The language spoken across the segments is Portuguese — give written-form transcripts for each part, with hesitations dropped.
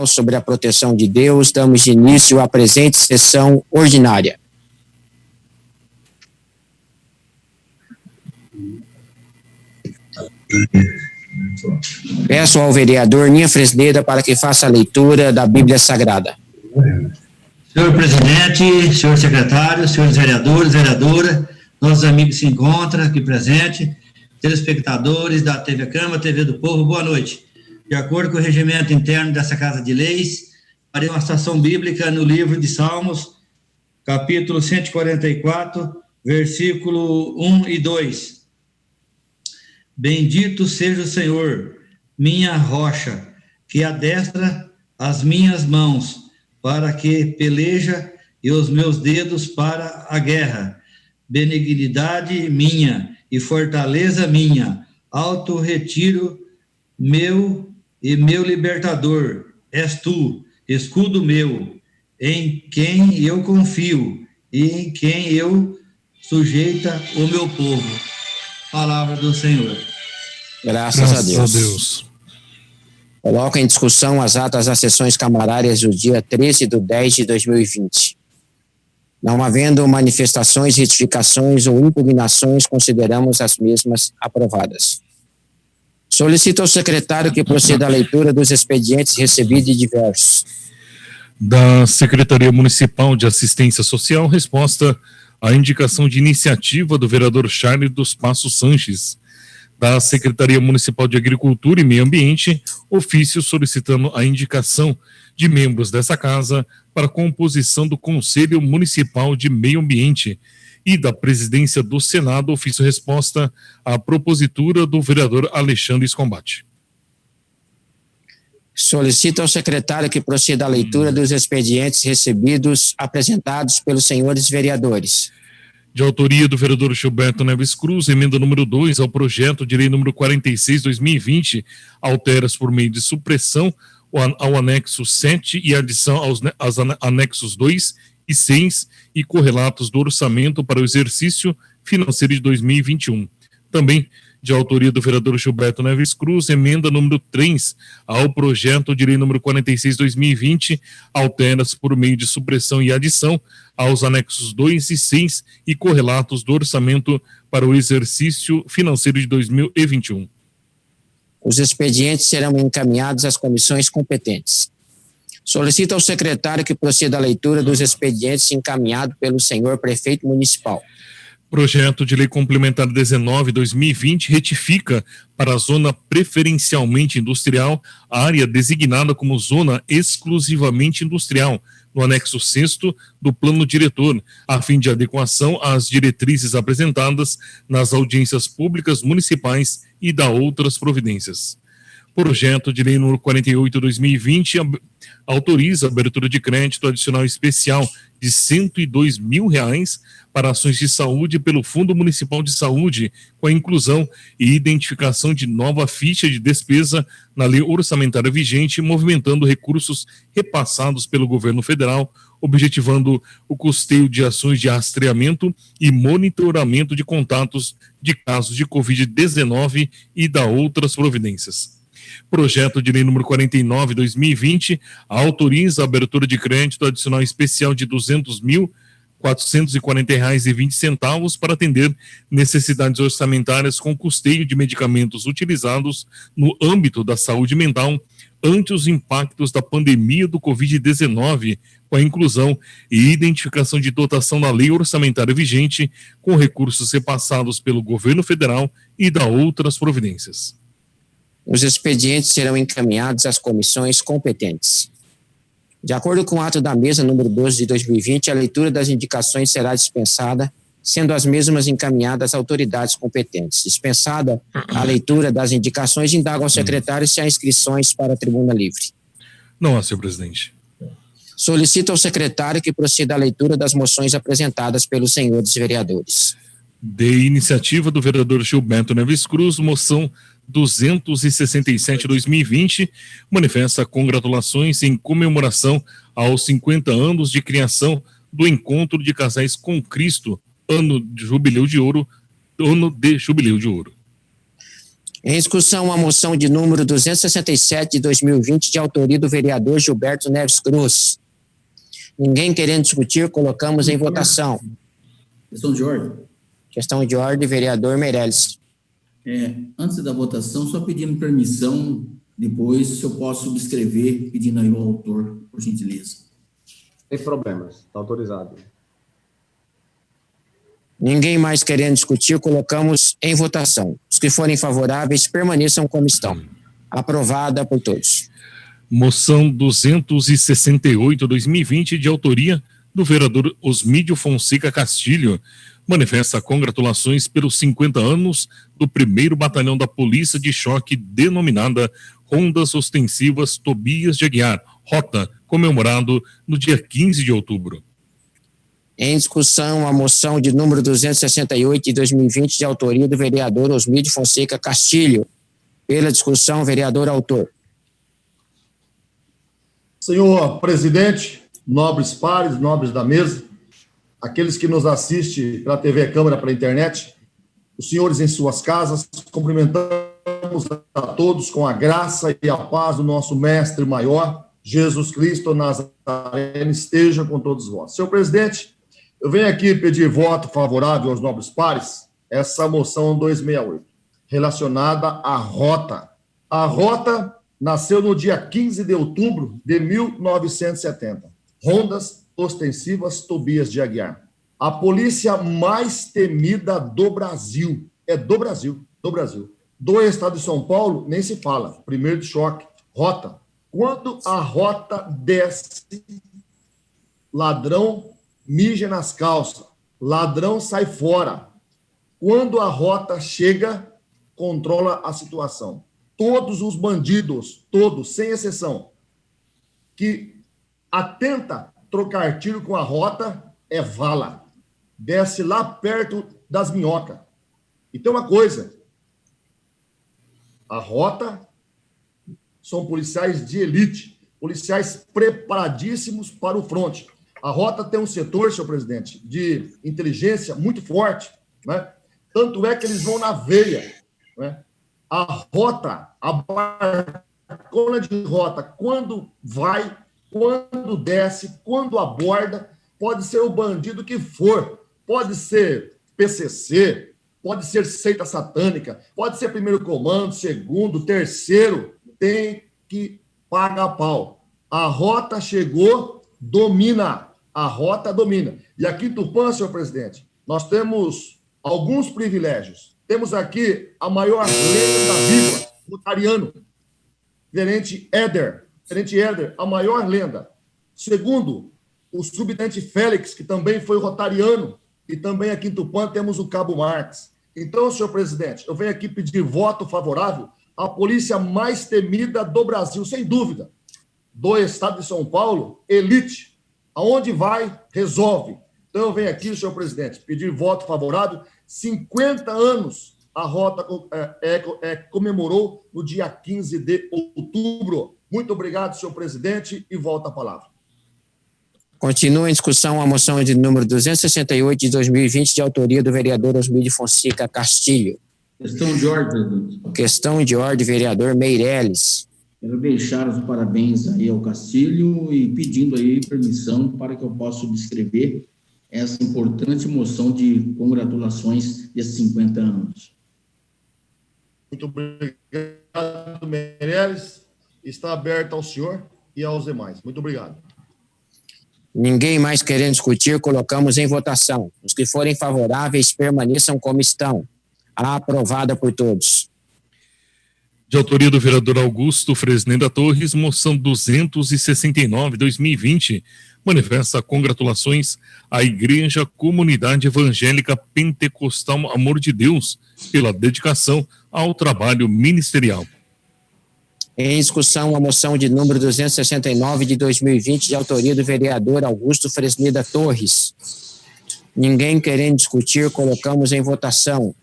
sobre a proteção de Deus, damos início à presente sessão ordinária. Peço ao vereador Ninha Fresneda para que faça a leitura da Bíblia Sagrada. Senhor presidente, senhor secretário, senhores vereadores, vereadora, nossos amigos que se encontram aqui presentes, telespectadores da TV Câmara, TV do Povo, boa noite. De acordo com o regimento interno dessa Casa de Leis, farei uma citação bíblica no livro de Salmos, capítulo 144, versículo 1 e 2. Bendito seja o Senhor, minha rocha, que adestra as minhas mãos, para que peleja e os meus dedos para a guerra. Benignidade minha e fortaleza minha, alto retiro meu e meu libertador, és tu, escudo meu, em quem eu confio e em quem eu sujeita o meu povo. Palavra do Senhor. Graças a Deus. Coloco em discussão as atas das sessões camarárias do dia 13/10/2020. Não havendo manifestações, retificações ou impugnações, consideramos as mesmas aprovadas. Solicito ao secretário que proceda à leitura dos expedientes recebidos e diversos. Da Secretaria Municipal de Assistência Social, resposta à indicação de iniciativa do vereador Charles dos Passos Sanches. Da Secretaria Municipal de Agricultura e Meio Ambiente, ofício solicitando a indicação de membros dessa casa para a composição do Conselho Municipal de Meio Ambiente. E da Presidência do Senado, ofício resposta à propositura do vereador Alexandre Escombate. Solicito ao secretário que proceda à leitura dos expedientes recebidos apresentados pelos senhores vereadores. De autoria do vereador Gilberto Neves Cruz, emenda número 2 ao projeto de lei número 46/2020, altera-se por meio de supressão ao anexo 7 e adição aos anexos 2 e 6 e correlatos do orçamento para o exercício financeiro de 2021. Também de autoria do vereador Gilberto Neves Cruz, emenda número 3 ao projeto de lei número 46/2020, altera-se por meio de supressão e adição aos anexos 2 e 6 e correlatos do orçamento para o exercício financeiro de 2021. Os expedientes serão encaminhados às comissões competentes. Solicito ao secretário que proceda à leitura dos expedientes encaminhados pelo senhor prefeito municipal. Projeto de lei complementar 19/2020 retifica para a zona preferencialmente industrial a área designada como zona exclusivamente industrial, no anexo 6º do plano diretor, a fim de adequação às diretrizes apresentadas nas audiências públicas municipais e da outras providências. Projeto de lei número 48/2020 autoriza a abertura de crédito adicional especial de R$ 102 mil para ações de saúde pelo Fundo Municipal de Saúde, com a inclusão e identificação de nova ficha de despesa na lei orçamentária vigente, movimentando recursos repassados pelo governo federal, objetivando o custeio de ações de rastreamento e monitoramento de contatos de casos de Covid-19 e da outras providências. Projeto de lei número 49/2020 autoriza a abertura de crédito adicional especial de R$ 200.440,20 para atender necessidades orçamentárias com custeio de medicamentos utilizados no âmbito da saúde mental ante os impactos da pandemia do Covid-19, com a inclusão e identificação de dotação na lei orçamentária vigente, com recursos repassados pelo governo federal e da outras providências. Os expedientes serão encaminhados às comissões competentes. De acordo com o ato da mesa número 12 de 2020, a leitura das indicações será dispensada, sendo as mesmas encaminhadas às autoridades competentes. Dispensada a leitura das indicações, indago ao secretário se há inscrições para a tribuna livre. Não há, senhor presidente. Solicito ao secretário que proceda à leitura das moções apresentadas pelos senhores vereadores. De iniciativa do vereador Gilberto Neves Cruz, moção 267/2020, manifesta congratulações em comemoração aos 50 anos de criação do Encontro de Casais com Cristo, ano de Jubileu de Ouro. Em discussão, a moção de número 267 de 2020, de autoria do vereador Gilberto Neves Cruz. Ninguém querendo discutir, colocamos em votação. Questão de ordem. Questão de ordem, vereador Meirelles. Antes da votação, só pedindo permissão, depois, se eu posso subscrever, pedindo aí ao autor, por gentileza. Sem problemas, está autorizado. Ninguém mais querendo discutir, colocamos em votação. Os que forem favoráveis permaneçam como estão. Aprovada por todos. Moção 268/2020, de autoria do vereador Osmídio Fonseca Castilho, manifesta congratulações pelos 50 anos do 1º Batalhão da Polícia de Choque, denominada Rondas Ostensivas Tobias de Aguiar, Rota, comemorado no dia 15 de outubro. Em discussão, a moção de número 268 de 2020, de autoria do vereador Osmídio Fonseca Castilho. Pela discussão, vereador autor. Senhor presidente, nobres pares, nobres da mesa, aqueles que nos assistem pela TV Câmara, pela internet, os senhores em suas casas, cumprimentamos a todos com a graça e a paz do nosso mestre maior, Jesus Cristo Nazareno, esteja com todos vós. Senhor presidente, eu venho aqui pedir voto favorável aos nobres pares, essa moção 268, relacionada à Rota. A Rota nasceu no dia 15 de outubro de 1970. Rondas Ostensivas Tobias de Aguiar. A polícia mais temida do Brasil. Do Brasil. Do estado de São Paulo, nem se fala. Primeiro de choque. Rota. Quando a Rota desce, ladrão mija nas calças, ladrão sai fora. Quando a Rota chega, controla a situação. Todos os bandidos, todos, sem exceção, que atenta trocar tiro com a Rota, é vala. Desce lá perto das minhocas. E tem uma coisa, a Rota são policiais de elite, policiais preparadíssimos para o fronte. A Rota tem um setor, senhor presidente, de inteligência muito forte, né? Tanto é que eles vão na veia, né? A Rota, a barcona de Rota, quando vai, quando desce, quando aborda, pode ser o bandido que for, pode ser PCC, pode ser seita satânica, pode ser primeiro comando, segundo, terceiro, tem que pagar pau. A Rota chegou, domina. A Rota domina. E aqui em Tupã, senhor presidente, nós temos alguns privilégios. Temos aqui a maior lenda viva, rotariano, Tenente Éder, a maior lenda. Segundo, o subtenente Félix, que também foi rotariano, e também aqui em Tupã temos o Cabo Marques. Então, senhor presidente, eu venho aqui pedir voto favorável à polícia mais temida do Brasil, sem dúvida, do estado de São Paulo, elite. Aonde vai, resolve. Então, eu venho aqui, senhor presidente, pedir voto favorável. 50 anos a Rota comemorou no dia 15 de outubro. Muito obrigado, senhor presidente, e volta a palavra. Continua em discussão a moção de número 268 de 2020, de autoria do vereador Osmídio Fonseca Castilho. Questão de ordem, presidente. Questão de ordem, vereador Meirelles. Quero deixar os parabéns aí ao Castilho e pedindo aí permissão para que eu possa subscrever essa importante moção de congratulações desses 50 anos. Muito obrigado, Meirelles. Está aberto ao senhor e aos demais. Muito obrigado. Ninguém mais querendo discutir, colocamos em votação. Os que forem favoráveis permaneçam como estão. Aprovada por todos. De autoria do vereador Augusto Fresneda Torres, moção 269/2020, manifesta congratulações à Igreja Comunidade Evangélica Pentecostal Amor de Deus pela dedicação ao trabalho ministerial. Em discussão, a moção de número 269 de 2020, de autoria do vereador Augusto Fresneda Torres. Ninguém querendo discutir, colocamos em votação.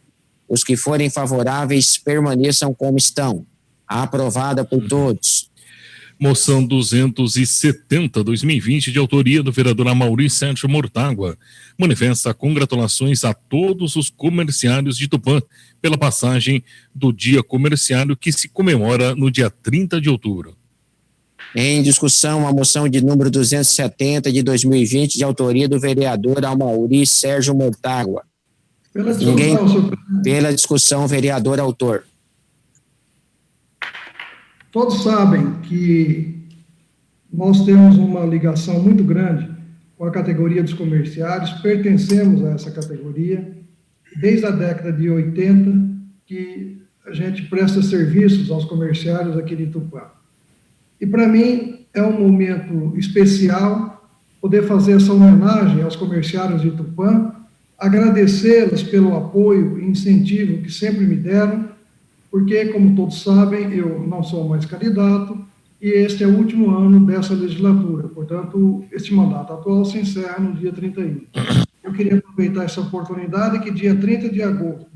Os que forem favoráveis permaneçam como estão. Aprovada por todos. Moção 270/2020, de autoria do vereador Amaury Sérgio Mortágua, manifesta congratulações a todos os comerciários de Tupã pela passagem do Dia Comerciário, que se comemora no dia 30 de outubro. Em discussão, a moção de número 270 de 2020, de autoria do vereador Amaury Sérgio Mortágua. Pela discussão, vereador autor. Todos sabem que nós temos uma ligação muito grande com a categoria dos comerciários, pertencemos a essa categoria, desde a década de 80, que a gente presta serviços aos comerciários aqui de Tupã. E para mim é um momento especial poder fazer essa homenagem aos comerciários de Tupã, agradecê-los pelo apoio e incentivo que sempre me deram, porque, como todos sabem, eu não sou mais candidato e este é o último ano dessa legislatura. Portanto, este mandato atual se encerra no dia 31. Eu queria aproveitar essa oportunidade que dia 30 de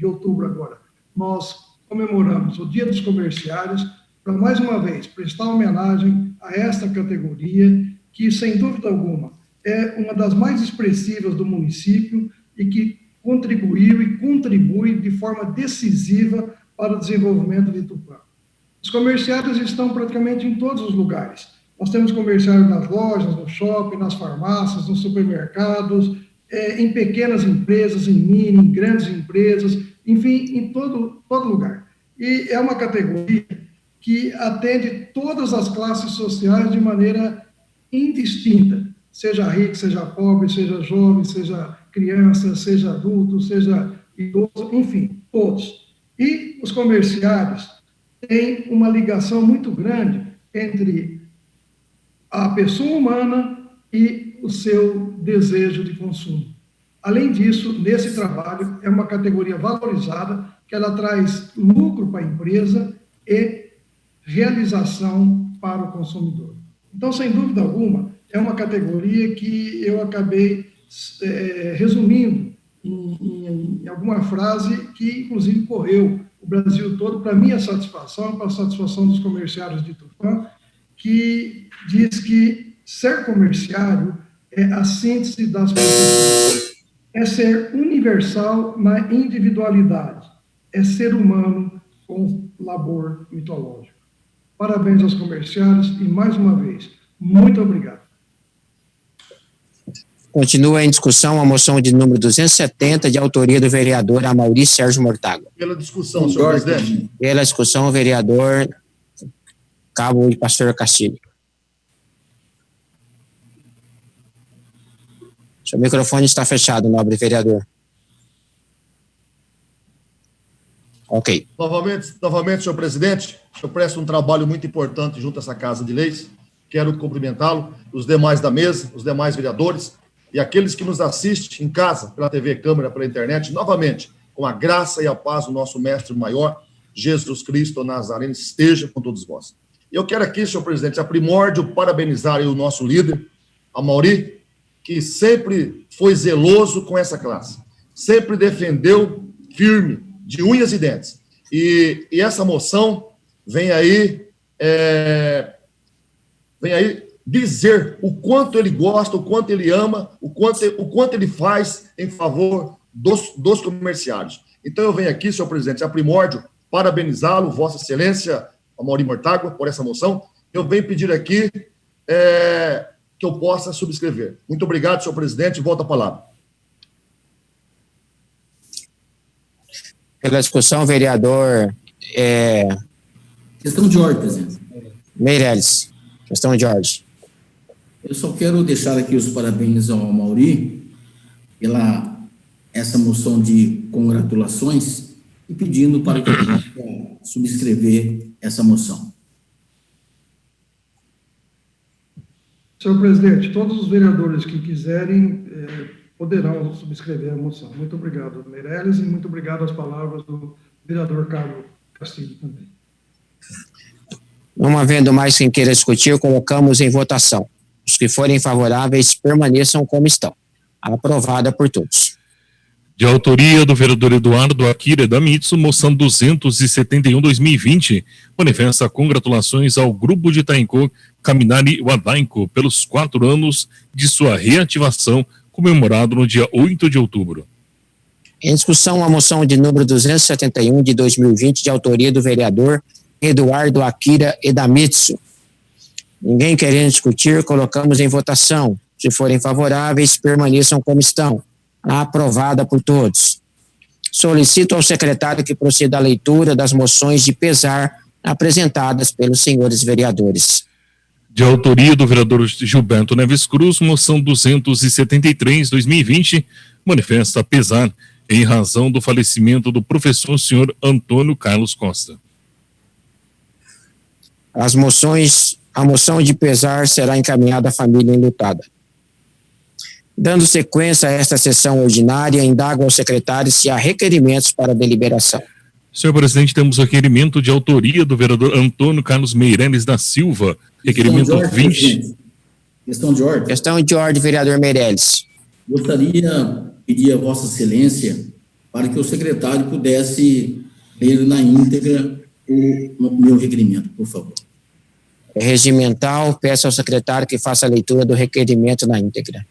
outubro agora, nós comemoramos o Dia dos Comerciários para, mais uma vez, prestar homenagem a esta categoria que, sem dúvida alguma, é uma das mais expressivas do município e que contribuiu e contribui de forma decisiva para o desenvolvimento de Tupã. Os comerciários estão praticamente em todos os lugares. Nós temos comerciários nas lojas, no shopping, nas farmácias, nos supermercados, em pequenas empresas, em mini, em grandes empresas, enfim, em todo lugar. E é uma categoria que atende todas as classes sociais de maneira indistinta, seja rico, seja pobre, seja jovem, seja criança, seja adulto, seja idoso, enfim, todos. E os comerciários têm uma ligação muito grande entre a pessoa humana e o seu desejo de consumo. Além disso, nesse trabalho, é uma categoria valorizada, que ela traz lucro para a empresa e realização para o consumidor. Então, sem dúvida alguma, é uma categoria que eu acabei resumindo em alguma frase que, inclusive, correu o Brasil todo, para minha satisfação, para a satisfação dos comerciários de Tupã, que diz que ser comerciário é a síntese das pessoas, é ser universal na individualidade, é ser humano com labor mitológico. Parabéns aos comerciários e, mais uma vez, muito obrigado. Continua em discussão a moção de número 270, de autoria do vereador Amaury Sérgio Mortágua. Pela discussão, senhor presidente. Pela discussão, o vereador Cabo e Pastor Castilho. Seu microfone está fechado, nobre vereador. Ok. Novamente, senhor presidente, eu presto um trabalho muito importante junto a essa Casa de Leis. Quero cumprimentá-lo, os demais da mesa, os demais vereadores e aqueles que nos assistem em casa, pela TV Câmara, pela internet, novamente, com a graça e a paz do nosso Mestre Maior, Jesus Cristo Nazareno, esteja com todos vós. Eu quero aqui, senhor presidente, a primórdio, parabenizar o nosso líder, Amaury, que sempre foi zeloso com essa classe, sempre defendeu firme, de unhas e dentes. E essa moção vem aí dizer o quanto ele gosta, o quanto ele ama, o quanto ele faz em favor dos comerciários. Então eu venho aqui, senhor presidente, a primórdio, parabenizá-lo, Vossa Excelência, Amaury Mortágua, por essa moção. Eu venho pedir aqui que eu possa subscrever. Muito obrigado, senhor presidente, volta a palavra. Pela discussão, vereador Questão de ordem, presidente. Meirelles. Questão de ordem. Eu só quero deixar aqui os parabéns ao Amaury pela essa moção de congratulações e pedindo para que eu possa subscrever essa moção. Senhor presidente, todos os vereadores que quiserem poderão subscrever a moção. Muito obrigado, Meirelles, e muito obrigado às palavras do vereador Carlos Castilho também. Não havendo mais quem queira discutir, colocamos em votação. Os que forem favoráveis permaneçam como estão. Aprovada por todos. De autoria do vereador Eduardo Akira Edamitsu, moção 271/2020, manifesta congratulações ao Grupo de Itainco Caminari Wadainco pelos 4 anos de sua reativação, comemorado no dia 8 de outubro. Em discussão, a moção de número 271 de 2020, de autoria do vereador Eduardo Akira Edamitsu. Ninguém querendo discutir, colocamos em votação. Se forem favoráveis, permaneçam como estão. Aprovada por todos. Solicito ao secretário que proceda à leitura das moções de pesar apresentadas pelos senhores vereadores. De autoria do vereador Gilberto Neves Cruz, moção 273/2020, manifesta pesar em razão do falecimento do professor senhor Antônio Carlos Costa. A moção de pesar será encaminhada à família enlutada. Dando sequência a esta sessão ordinária, indago ao secretário se há requerimentos para deliberação. Senhor presidente, temos requerimento de autoria do vereador Antônio Carlos Meireles da Silva, requerimento 20. Questão de ordem. Questão de ordem, vereador Meireles. Gostaria de pedir a Vossa Excelência para que o secretário pudesse ler na íntegra o meu requerimento, por favor. Regimental, peço ao secretário que faça a leitura do requerimento na íntegra.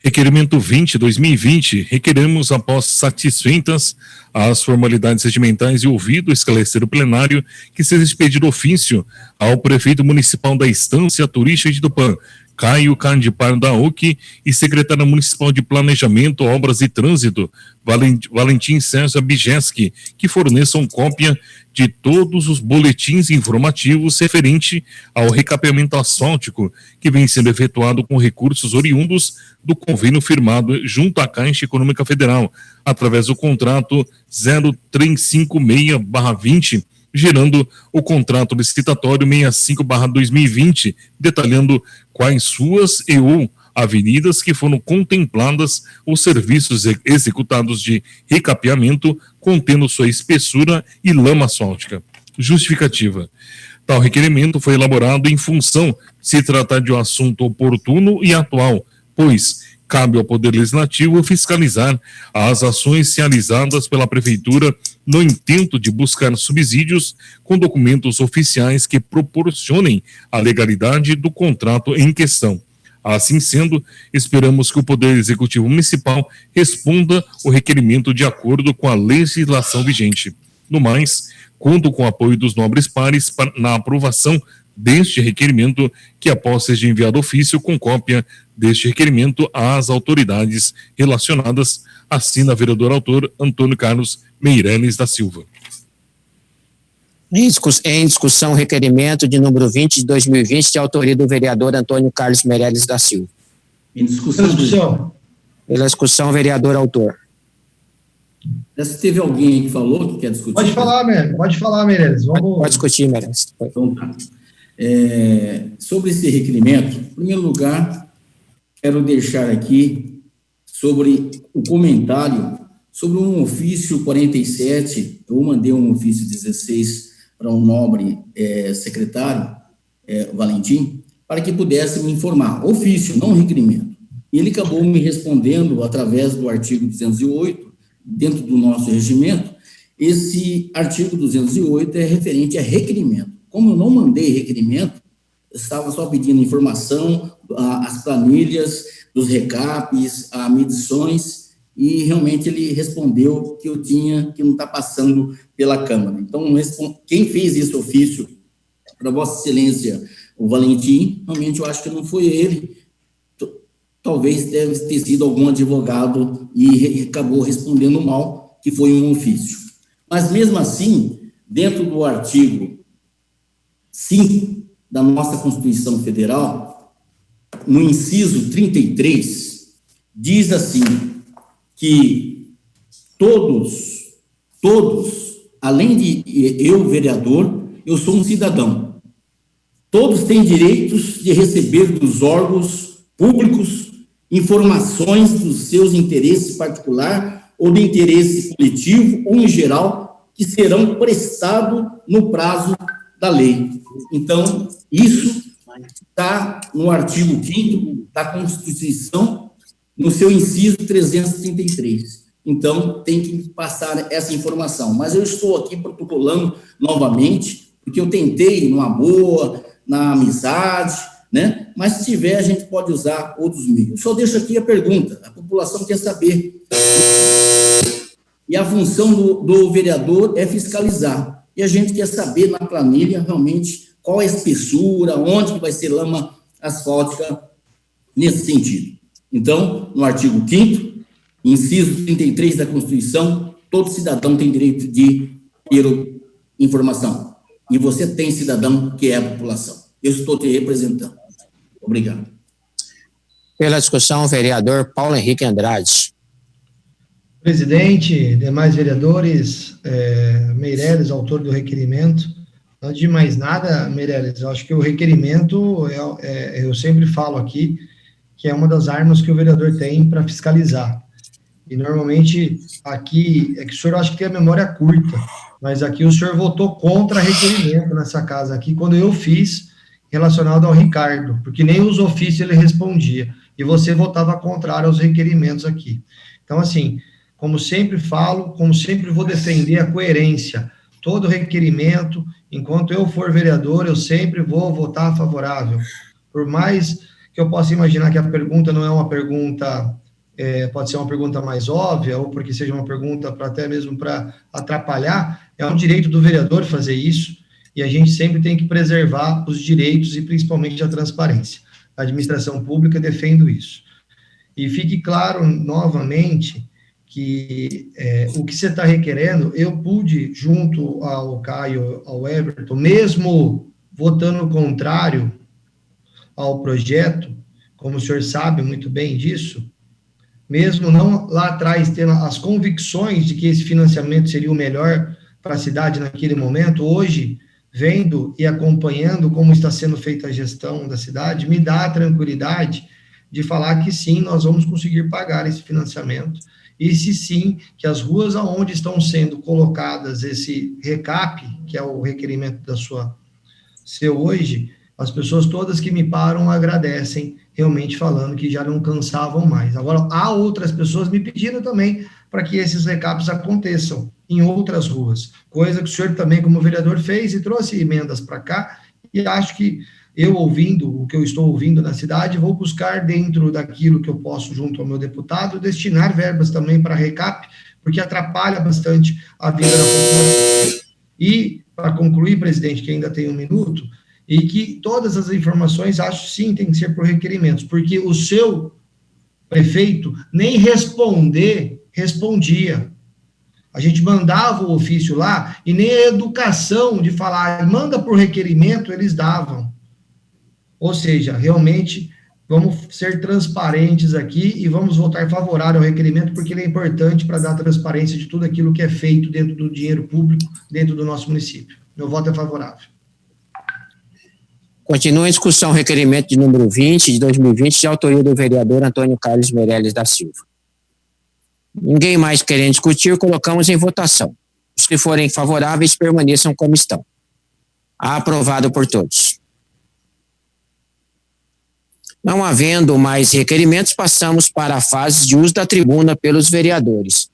Requerimento 20/2020, requeremos, após satisfeitas as formalidades regimentais e ouvido esclarecer o plenário, que seja expedido ofício ao prefeito municipal da Estância Turística de Tupã, Caio Candipar da UC, e secretário municipal de Planejamento, Obras e Trânsito, Valentim César Bijeski, que forneçam cópia de todos os boletins informativos referente ao recapeamento asfáltico que vem sendo efetuado com recursos oriundos do convênio firmado junto à Caixa Econômica Federal, através do contrato 0356/20, gerando o contrato licitatório 65/2020, detalhando quais ruas e ou avenidas que foram contempladas os serviços executados de recapeamento, contendo sua espessura e lama asfáltica. Justificativa. Tal requerimento foi elaborado em função de se tratar de um assunto oportuno e atual, pois cabe ao Poder Legislativo fiscalizar as ações realizadas pela Prefeitura no intento de buscar subsídios com documentos oficiais que proporcionem a legalidade do contrato em questão. Assim sendo, esperamos que o Poder Executivo Municipal responda o requerimento de acordo com a legislação vigente. No mais, conto com o apoio dos nobres pares na aprovação deste requerimento, que após seja enviado ofício com cópia deste requerimento às autoridades relacionadas. Assina vereador autor Antônio Carlos Meireles da Silva. Em discussão, requerimento de número 20 de 2020, de autoria do vereador Antônio Carlos Meireles da Silva. Em discussão. Pela discussão, vereador autor. Se teve alguém que falou que quer discutir. Pode falar, Meireles. Pode discutir, Meireles. Então, tá. Sobre esse requerimento, em primeiro lugar, quero deixar aqui sobre o comentário sobre um ofício 47, eu mandei um ofício 16 para um nobre secretário, Valentim, para que pudesse me informar, ofício, não requerimento. E ele acabou me respondendo através do artigo 208, dentro do nosso regimento. Esse artigo 208 é referente a requerimento. Como eu não mandei requerimento, eu estava só pedindo informação, as planilhas dos recapes, as medições, e realmente ele respondeu que que não está passando pela Câmara. Então, quem fez esse ofício para Vossa Excelência, o Valentim, realmente eu acho que não foi ele, talvez deve ter sido algum advogado e acabou respondendo mal, que foi um ofício. Mas mesmo assim, dentro do artigo 5 da nossa Constituição Federal, no inciso 33, diz assim, que todos, além de eu, vereador, eu sou um cidadão. Todos têm direitos de receber dos órgãos públicos informações dos seus interesses particulares ou de interesse coletivo ou em geral, que serão prestados no prazo da lei. Então, isso está no artigo 5º da Constituição, no seu inciso 333. Então, tem que passar essa informação. Mas eu estou aqui protocolando novamente, porque eu tentei numa boa, na amizade, né? Mas se tiver, a gente pode usar outros meios. Só deixo aqui a pergunta, a população quer saber. E a função do vereador é fiscalizar. E a gente quer saber na planilha, realmente, qual é a espessura, onde que vai ser lama asfáltica nesse sentido. Então, no artigo 5º, inciso 33 da Constituição, todo cidadão tem direito de ter informação. E você tem cidadão que é a população. Eu estou te representando. Obrigado. Pela discussão, o vereador Paulo Henrique Andrade. Presidente, demais vereadores, Meirelles, autor do requerimento. Antes de mais nada, Meirelles, eu acho que o requerimento, eu sempre falo aqui, que é uma das armas que o vereador tem para fiscalizar. E normalmente aqui, é que o senhor acha que tem a memória curta, mas aqui o senhor votou contra requerimento nessa casa aqui, quando eu fiz relacionado ao Ricardo, porque nem os ofícios ele respondia, e você votava contrário aos requerimentos aqui. Então, assim, como sempre falo, como sempre vou defender a coerência, todo requerimento, enquanto eu for vereador, eu sempre vou votar favorável, por mais que eu possa imaginar que a pergunta não é uma pergunta... pode ser uma pergunta mais óbvia, ou porque seja uma pergunta até mesmo para atrapalhar, é um direito do vereador fazer isso, e a gente sempre tem que preservar os direitos e principalmente a transparência. A administração pública defende isso. E fique claro, novamente, que o que você está requerendo, eu pude, junto ao Caio, ao Everton, mesmo votando contrário ao projeto, como o senhor sabe muito bem disso, mesmo não lá atrás tendo as convicções de que esse financiamento seria o melhor para a cidade naquele momento, hoje, vendo e acompanhando como está sendo feita a gestão da cidade, me dá a tranquilidade de falar que sim, nós vamos conseguir pagar esse financiamento, e se sim, que as ruas aonde estão sendo colocadas esse recap, que é o requerimento da seu hoje, as pessoas todas que me param agradecem, realmente falando que já não cansavam mais. Agora, há outras pessoas me pedindo também para que esses recaps aconteçam em outras ruas, coisa que o senhor também, como vereador, fez e trouxe emendas para cá, e acho que eu ouvindo o que eu estou ouvindo na cidade, vou buscar dentro daquilo que eu posso, junto ao meu deputado, destinar verbas também para recap, porque atrapalha bastante a vida da população. E, para concluir, presidente, que ainda tem um minuto, e que todas as informações, acho sim, tem que ser por requerimentos, porque o seu prefeito nem respondia. A gente mandava o ofício lá, e nem a educação de falar, manda por requerimento, eles davam. Ou seja, realmente, vamos ser transparentes aqui e vamos votar favorável ao requerimento, porque ele é importante para dar transparência de tudo aquilo que é feito dentro do dinheiro público, dentro do nosso município. Meu voto é favorável. Continua em discussão o requerimento de número 20 de 2020, de autoria do vereador Antônio Carlos Meirelles da Silva. Ninguém mais querendo discutir, colocamos em votação. Os que forem favoráveis permaneçam como estão. Aprovado por todos. Não havendo mais requerimentos, passamos para a fase de uso da tribuna pelos vereadores.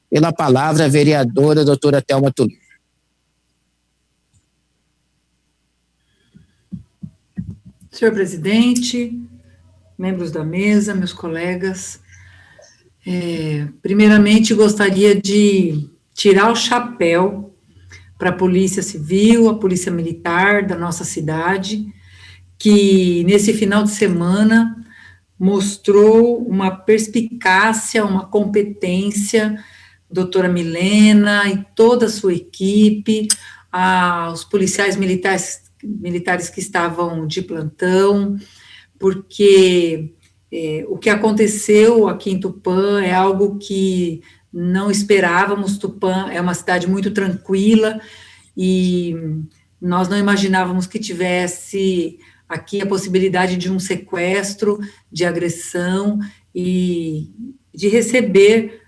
Pela palavra, a vereadora doutora Thelma Tulio. Senhor presidente, membros da mesa, meus colegas, primeiramente gostaria de tirar o chapéu para a Polícia Civil, a Polícia Militar da nossa cidade, que nesse final de semana mostrou uma perspicácia, uma competência, doutora Milena e toda a sua equipe, os policiais militares que estavam de plantão, porque o que aconteceu aqui em Tupã é algo que não esperávamos. Tupã é uma cidade muito tranquila e nós não imaginávamos que tivesse aqui a possibilidade de um sequestro, de agressão e de receber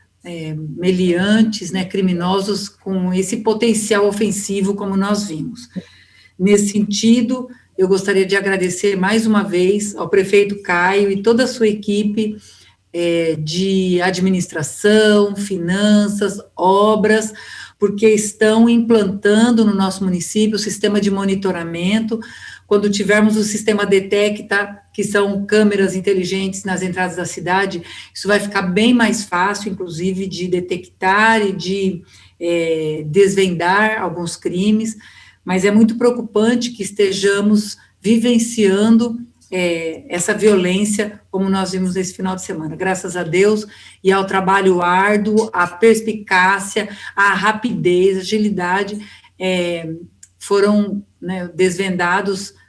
meliantes, criminosos com esse potencial ofensivo como nós vimos. Nesse sentido, eu gostaria de agradecer mais uma vez ao prefeito Caio e toda a sua equipe de administração, finanças, obras, porque estão implantando no nosso município o sistema de monitoramento. Quando tivermos o sistema Detecta, que são câmeras inteligentes nas entradas da cidade, isso vai ficar bem mais fácil, inclusive, de detectar e de desvendar alguns crimes, mas é muito preocupante que estejamos vivenciando essa violência, como nós vimos nesse final de semana. Graças a Deus, e ao trabalho árduo, à perspicácia, à rapidez, agilidade, foram, né,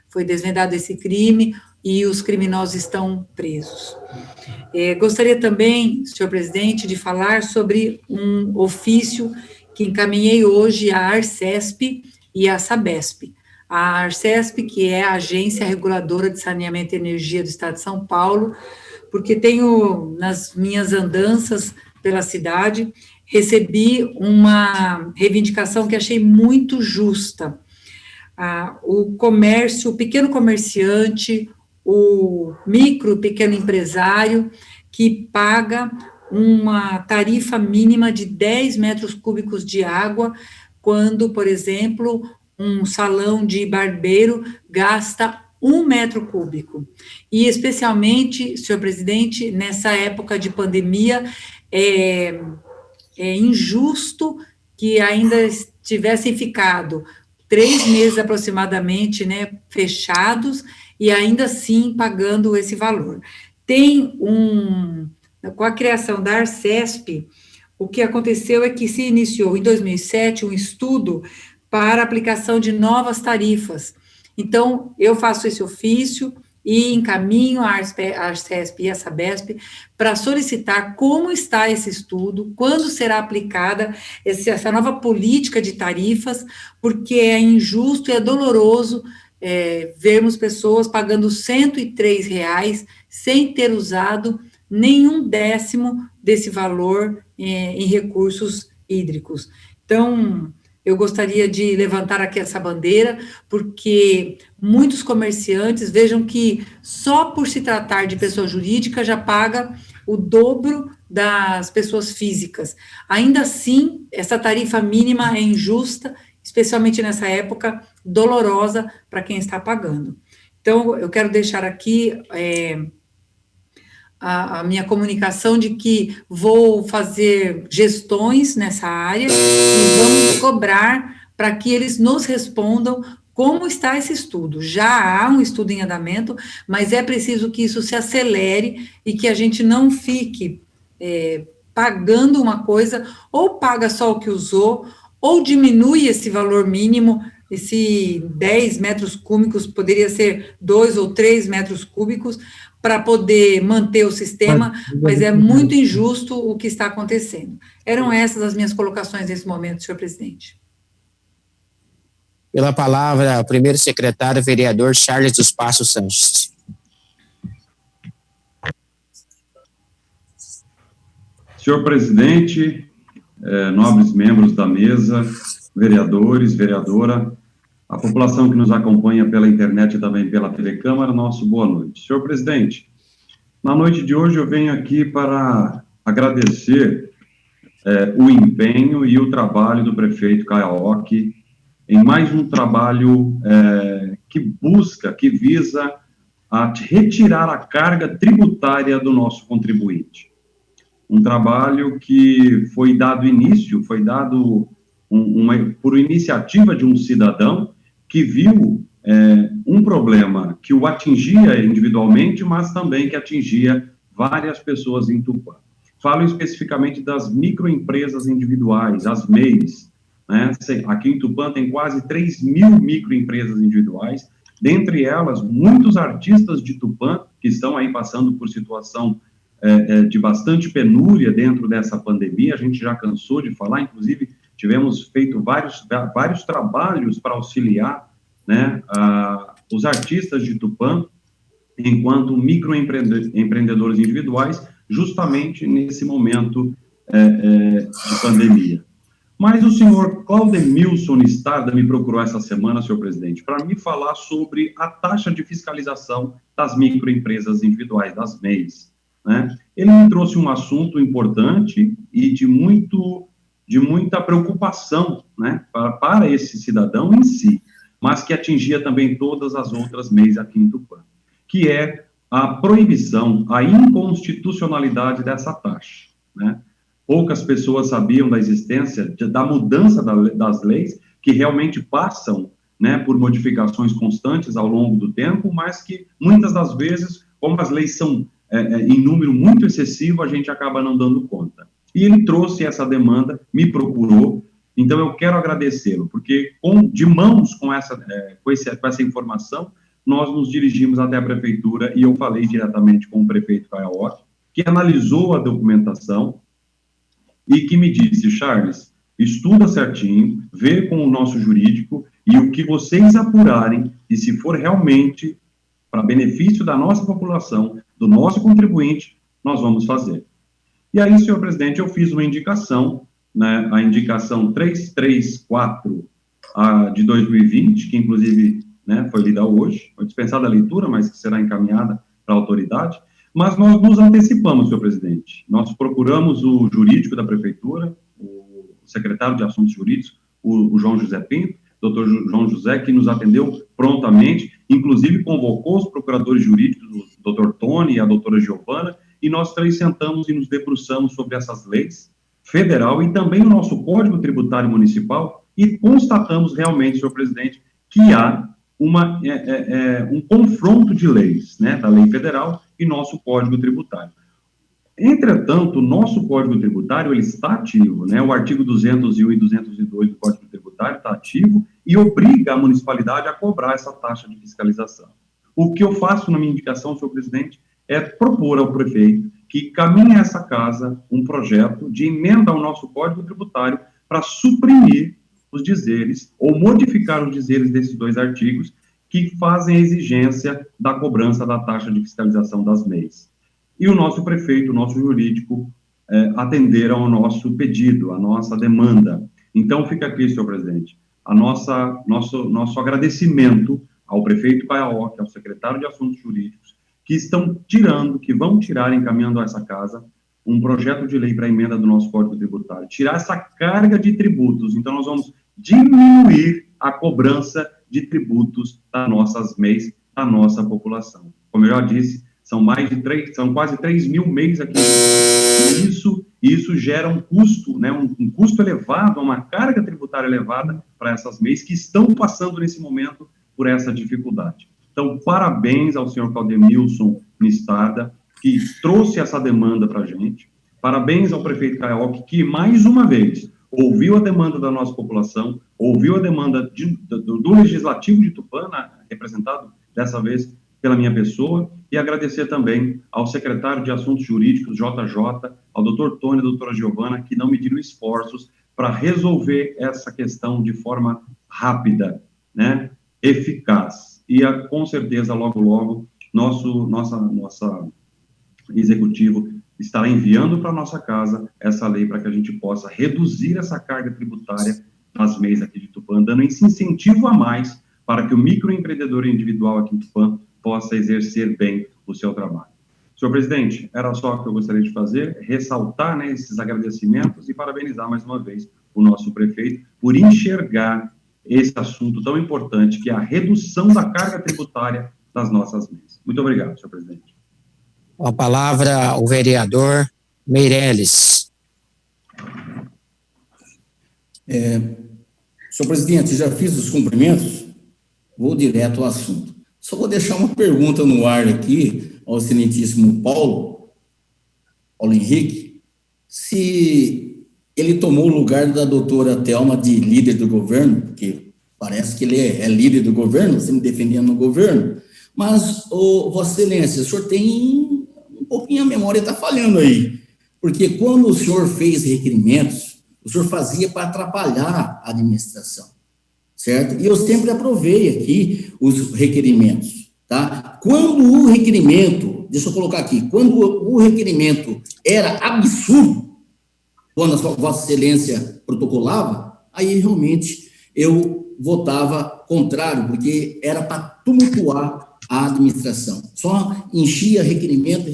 foi desvendado esse crime, e os criminosos estão presos. Gostaria também, senhor presidente, de falar sobre um ofício que encaminhei hoje à Arcesp e à Sabesp. A Arcesp, que é a Agência Reguladora de Saneamento e Energia do Estado de São Paulo, porque tenho, nas minhas andanças pela cidade, recebi uma reivindicação que achei muito justa. O comércio, o pequeno comerciante, o micro e pequeno empresário, que paga uma tarifa mínima de 10 metros cúbicos de água, quando, por exemplo, um salão de barbeiro gasta 1 metro cúbico. E, especialmente, senhor presidente, nessa época de pandemia, é injusto que ainda tivessem ficado 3 meses aproximadamente, né, fechados, e ainda assim pagando esse valor. Com a criação da Arcesp, o que aconteceu é que se iniciou em 2007 um estudo para aplicação de novas tarifas. Então, eu faço esse ofício e encaminho a Arcesp e a Sabesp para solicitar como está esse estudo, quando será aplicada essa nova política de tarifas, porque é injusto e é doloroso vermos pessoas pagando R$ 103 sem ter usado nenhum décimo desse valor em recursos hídricos. Então, eu gostaria de levantar aqui essa bandeira, porque muitos comerciantes, vejam que só por se tratar de pessoa jurídica já paga o dobro das pessoas físicas. Ainda assim, essa tarifa mínima é injusta, especialmente nessa época dolorosa para quem está pagando. Então, eu quero deixar aqui a minha comunicação de que vou fazer gestões nessa área e vamos cobrar para que eles nos respondam como está esse estudo. Já há um estudo em andamento, mas é preciso que isso se acelere e que a gente não fique pagando uma coisa, ou paga só o que usou, ou diminui esse valor mínimo, esse 10 metros cúbicos, poderia ser 2 ou 3 metros cúbicos, para poder manter o sistema, mas é muito injusto o que está acontecendo. Eram essas as minhas colocações nesse momento, senhor presidente. Pela palavra, o primeiro secretário, vereador Charles dos Passos Sanches. Senhor presidente, nobres membros da mesa, vereadores, vereadora, a população que nos acompanha pela internet e também pela TV Câmara, nosso boa noite. Senhor presidente, na noite de hoje eu venho aqui para agradecer o empenho e o trabalho do prefeito Kayaoki em mais um trabalho que visa a retirar a carga tributária do nosso contribuinte. Um trabalho que foi dado início, foi dado por iniciativa de um cidadão que viu um problema que o atingia individualmente, mas também que atingia várias pessoas em Tupã. Falo especificamente das microempresas individuais, as MEIs, né? Aqui em Tupã tem quase 3.000 microempresas individuais, dentre elas, muitos artistas de Tupã, que estão aí passando por situação de bastante penúria dentro dessa pandemia. A gente já cansou de falar, inclusive, tivemos feito vários trabalhos para auxiliar, né, os artistas de Tupã, enquanto microempreendedores individuais, justamente nesse momento de pandemia. Mas o senhor Claudemilson Starda me procurou essa semana, senhor presidente, para me falar sobre a taxa de fiscalização das microempresas individuais, das MEIs. né, ele me trouxe um assunto importante e de muita preocupação, né, para esse cidadão em si, mas que atingia também todas as outras MEIs aqui em Tupã, que é a proibição, a inconstitucionalidade dessa taxa, né? Poucas pessoas sabiam da existência, da mudança das leis, que realmente passam, né, por modificações constantes ao longo do tempo, mas que muitas das vezes, como as leis são em número muito excessivo, a gente acaba não dando conta. E ele trouxe essa demanda, me procurou, então eu quero agradecê-lo, porque de mãos com essa informação, nós nos dirigimos até a prefeitura e eu falei diretamente com o prefeito Kaiowaki, que analisou a documentação e que me disse: Charles, estuda certinho, vê com o nosso jurídico e o que vocês apurarem, e se for realmente para benefício da nossa população, do nosso contribuinte, nós vamos fazer. E aí, senhor presidente, eu fiz uma indicação, né, a indicação 334 de 2020, que inclusive, né, foi lida hoje, foi dispensada a leitura, mas que será encaminhada para a autoridade, mas nós nos antecipamos, senhor presidente. Nós procuramos o jurídico da prefeitura, o secretário de Assuntos Jurídicos, o João José Pinto, doutor João José, que nos atendeu prontamente, inclusive convocou os procuradores jurídicos, o doutor Tony e a doutora Giovana, e nós três sentamos e nos debruçamos sobre essas leis federal e também o nosso Código Tributário Municipal e constatamos realmente, senhor presidente, que há um confronto de leis, né, da lei federal e nosso Código Tributário. Entretanto, o nosso Código Tributário, ele está ativo, né, o artigo 201 e 202 do Código Tributário está ativo e obriga a municipalidade a cobrar essa taxa de fiscalização. O que eu faço na minha indicação, senhor presidente, é propor ao prefeito que caminhe a essa casa um projeto de emenda ao nosso Código Tributário para suprimir os dizeres, ou modificar os dizeres desses dois artigos que fazem a exigência da cobrança da taxa de fiscalização das MEIs. E o nosso prefeito, o nosso jurídico, atenderam ao nosso pedido, à nossa demanda. Então, fica aqui, senhor presidente, nosso agradecimento ao prefeito Kaiowaki, ao secretário de Assuntos Jurídicos, que vão tirar, encaminhando a essa casa, um projeto de lei para a emenda do nosso Código Tributário, tirar essa carga de tributos. Então, nós vamos diminuir a cobrança de tributos das nossas MEIs, da nossa população. Como eu já disse, são quase 3 mil MEIs aqui. E isso gera um custo, né, um custo elevado, uma carga tributária elevada para essas MEIs que estão passando nesse momento por essa dificuldade. Então, parabéns ao senhor Claudemilson Mistarda, que trouxe essa demanda para a gente. Parabéns ao prefeito Kaiowaki, que, mais uma vez, ouviu a demanda da nossa população, ouviu a demanda do Legislativo de Tupã, representado, dessa vez, pela minha pessoa, e agradecer também ao secretário de Assuntos Jurídicos, JJ, ao doutor Tony e à doutora Giovana, que não mediram esforços para resolver essa questão de forma rápida, né, eficaz. E, com certeza, logo, logo, nossa executivo estará enviando para a nossa casa essa lei para que a gente possa reduzir essa carga tributária das MEIs aqui de Tupã, dando esse incentivo a mais para que o microempreendedor individual aqui em Tupã possa exercer bem o seu trabalho. Senhor presidente, era só o que eu gostaria de fazer, ressaltar, né, esses agradecimentos e parabenizar mais uma vez o nosso prefeito por enxergar esse assunto tão importante, que é a redução da carga tributária das nossas MEIs. Muito obrigado, senhor presidente. A palavra o vereador Meirelles. Senhor presidente, já fiz os cumprimentos, vou direto ao assunto. Só vou deixar uma pergunta no ar aqui ao excelentíssimo Paulo Henrique, se ele tomou o lugar da doutora Thelma de líder do governo, porque parece que ele é líder do governo, se me defendendo no governo, mas, Vossa Excelência, o senhor tem um pouquinho, a memória está falhando aí, porque quando o senhor fez requerimentos, o senhor fazia para atrapalhar a administração, certo? E eu sempre aprovei aqui os requerimentos, tá? Quando o requerimento, deixa eu colocar aqui, quando o requerimento era absurdo, quando a Vossa Excelência protocolava, aí realmente eu votava contrário, porque era para tumultuar a administração. Só enchia requerimento,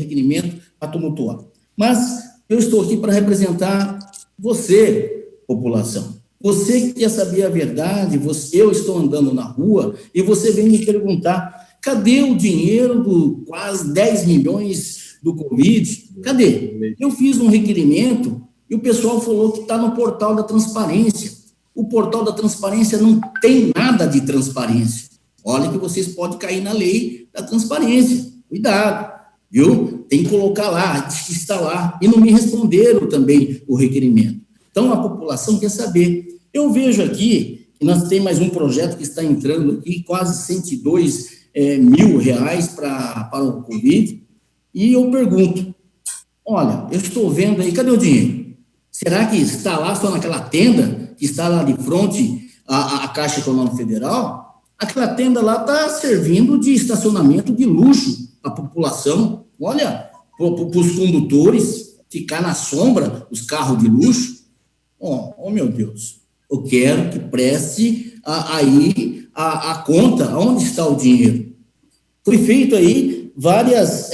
para tumultuar. Mas eu estou aqui para representar você, população. Você que quer saber a verdade, eu estou andando na rua e você vem me perguntar, cadê o dinheiro do quase 10 milhões do Covid? Cadê? Eu fiz um requerimento e o pessoal falou que está no portal da transparência. O portal da transparência não tem nada de transparência. Olha que vocês podem cair na lei da transparência. Cuidado, viu? Tem que colocar lá, diz que está lá. E não me responderam também o requerimento. Então, a população quer saber. Eu vejo aqui que nós temos mais um projeto que está entrando aqui, quase 102 mil reais para o Covid. E eu pergunto, olha, eu estou vendo aí, cadê o dinheiro? Será que está lá só naquela tenda que está lá de frente à Caixa Econômica Federal? Aquela tenda lá está servindo de estacionamento de luxo para a população. Olha, para os condutores ficar na sombra, os carros de luxo. Oh, meu Deus, eu quero que preste aí a conta, onde está o dinheiro. Foi feito aí várias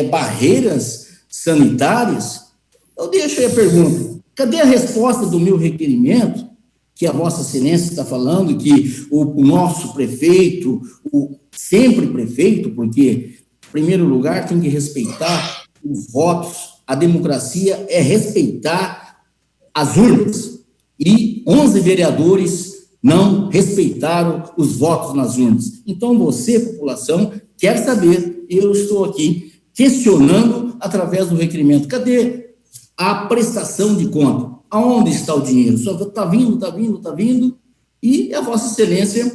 barreiras sanitárias. Eu deixo aí a pergunta, cadê a resposta do meu requerimento, que a Vossa Excelência está falando, que o nosso prefeito, sempre prefeito, porque, em primeiro lugar, tem que respeitar os votos, a democracia é respeitar as urnas, e 11 vereadores não respeitaram os votos nas urnas. Então, você, população, quer saber, eu estou aqui questionando através do requerimento, cadê a prestação de conta? Aonde está o dinheiro? Só está vindo, e a Vossa Excelência,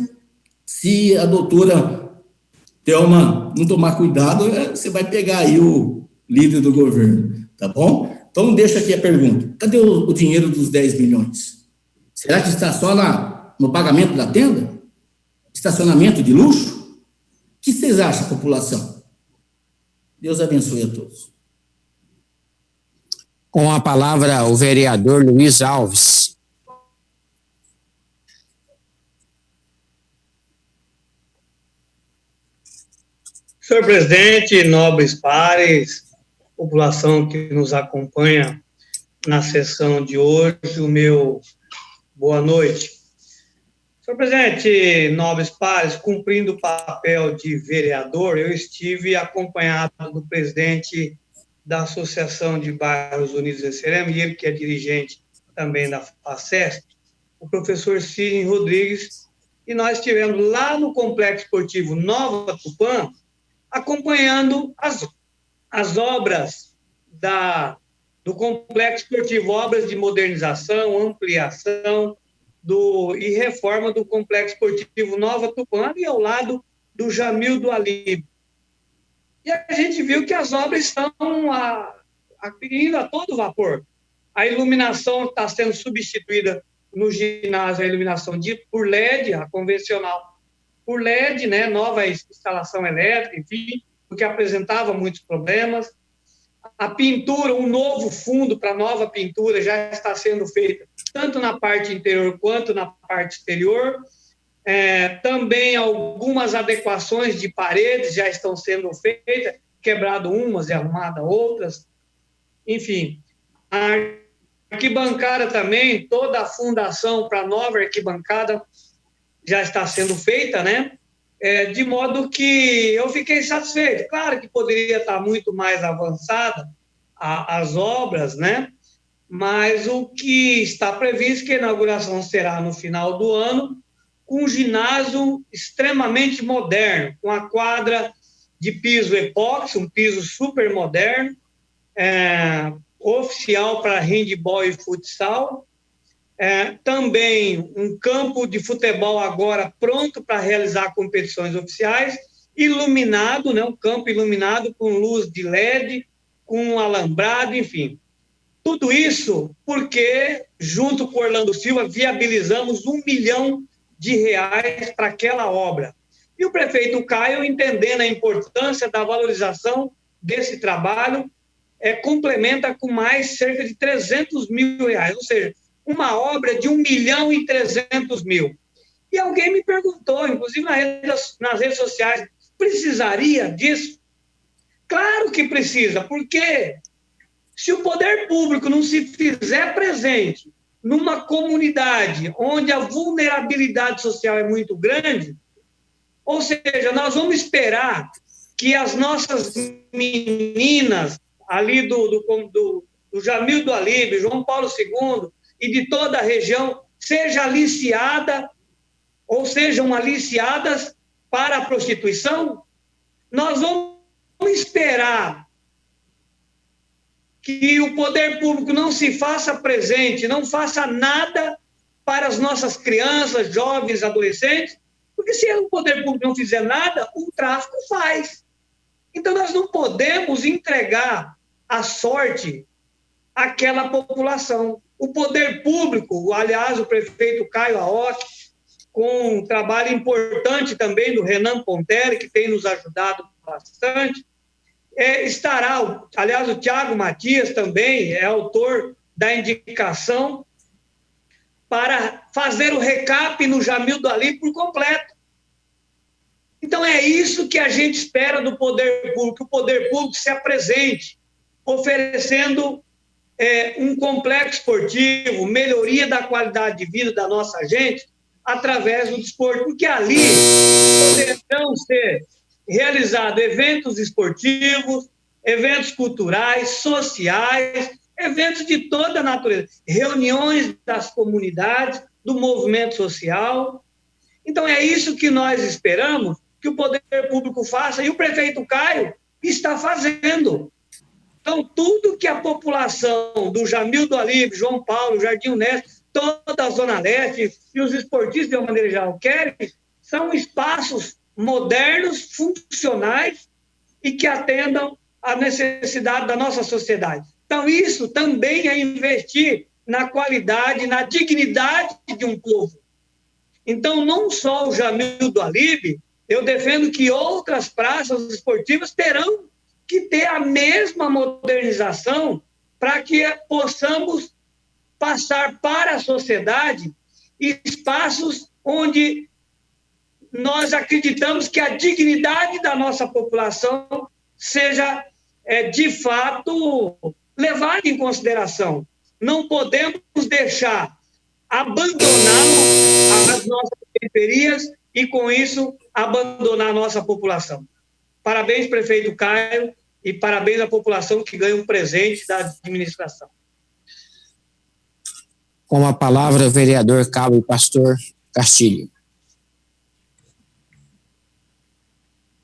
se a doutora Thelma não tomar cuidado, você vai pegar aí o líder do governo, tá bom? Então, deixa aqui a pergunta, cadê o dinheiro dos 10 milhões? Será que está só no pagamento da tenda? Estacionamento de luxo? O que vocês acham, população? Deus abençoe a todos. Com a palavra, o vereador Luiz Alves. Senhor presidente, nobres pares, população que nos acompanha na sessão de hoje, o meu boa noite. Senhor presidente, nobres pares, cumprindo o papel de vereador, eu estive acompanhado do presidente da Associação de Bairros Unidos de Serema, e ele que é dirigente também da FACESP, o professor Sidney Rodrigues, e nós estivemos lá no Complexo Esportivo Nova Tupã, acompanhando as obras do Complexo Esportivo, obras de modernização, ampliação e reforma do Complexo Esportivo Nova Tupã, e ao lado do Jamil do Alib. E a gente viu que as obras estão indo a todo vapor. A iluminação está sendo substituída no ginásio, a iluminação por LED, a convencional, por LED, né, nova instalação elétrica, enfim, porque apresentava muitos problemas. A pintura, um novo fundo para nova pintura já está sendo feita, tanto na parte interior quanto na parte exterior. Também algumas adequações de paredes já estão sendo feitas, quebrado umas e arrumada outras. Enfim, a arquibancada também, toda a fundação para a nova arquibancada já está sendo feita, né? De modo que eu fiquei satisfeito. Claro que poderia estar muito mais avançada as obras, né? Mas o que está previsto é que a inauguração será no final do ano, com um ginásio extremamente moderno, com a quadra de piso epóxi, um piso super moderno, oficial para handebol e futsal, também um campo de futebol agora pronto para realizar competições oficiais, iluminado, né, um campo iluminado com luz de LED, com alambrado, enfim. Tudo isso porque, junto com Orlando Silva, viabilizamos R$1 milhão para aquela obra. E o prefeito Caio, entendendo a importância da valorização desse trabalho, complementa com mais cerca de R$300 mil, ou seja, uma obra de R$1.300.000. E alguém me perguntou, inclusive nas redes sociais, precisaria disso? Claro que precisa, porque se o poder público não se fizer presente numa comunidade onde a vulnerabilidade social é muito grande, ou seja, nós vamos esperar que as nossas meninas ali do Jamil do Alibe, João Paulo II e de toda a região sejam aliciadas para a prostituição? Nós vamos esperar que o poder público não se faça presente, não faça nada para as nossas crianças, jovens, adolescentes, porque se o poder público não fizer nada, o tráfico faz. Então, nós não podemos entregar a sorte àquela população. O poder público, aliás, o prefeito Caio Aoki, com um trabalho importante também do Renan Pontelli, que tem nos ajudado bastante, estará, aliás, o Tiago Matias também é autor da indicação para fazer o recap no Jamil do Alibe por completo. Então, é isso que a gente espera do poder público, que o poder público se apresente, oferecendo um complexo esportivo, melhoria da qualidade de vida da nossa gente, através do desporto, porque ali poderão ser realizados eventos esportivos, eventos culturais, sociais, eventos de toda a natureza, reuniões das comunidades, do movimento social. Então, é isso que nós esperamos que o poder público faça, e o prefeito Caio está fazendo. Então, tudo que a população do Jamil do Alibe, João Paulo, Jardim Unesco, toda a Zona Leste e os esportistas, de uma maneira geral, querem, são espaços modernos, funcionais e que atendam à necessidade da nossa sociedade. Então, isso também é investir na qualidade, na dignidade de um povo. Então, não só o Jamil do Alibe, eu defendo que outras praças esportivas terão que ter a mesma modernização para que possamos passar para a sociedade espaços onde nós acreditamos que a dignidade da nossa população seja, de fato, levada em consideração. Não podemos deixar abandonar as nossas periferias e, com isso, abandonar a nossa população. Parabéns, prefeito Caio, e parabéns à população que ganha um presente da administração. Com a palavra, o vereador Cabo e Pastor Castilho.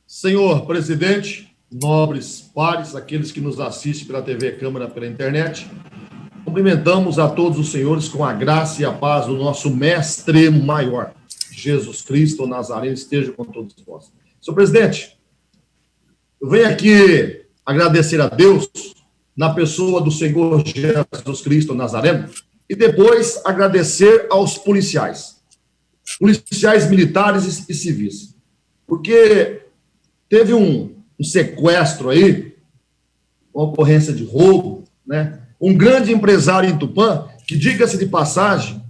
Senhor presidente, nobres pares, aqueles que nos assistem pela TV Câmara, pela internet, cumprimentamos a todos os senhores com a graça e a paz do nosso mestre maior, Jesus Cristo Nazareno, esteja com todos vós. Senhor presidente, eu venho aqui agradecer a Deus na pessoa do Senhor Jesus Cristo Nazareno e depois agradecer aos policiais militares e civis, porque teve um sequestro aí, uma ocorrência de roubo, né? Um grande empresário em Tupã, que, diga-se de passagem,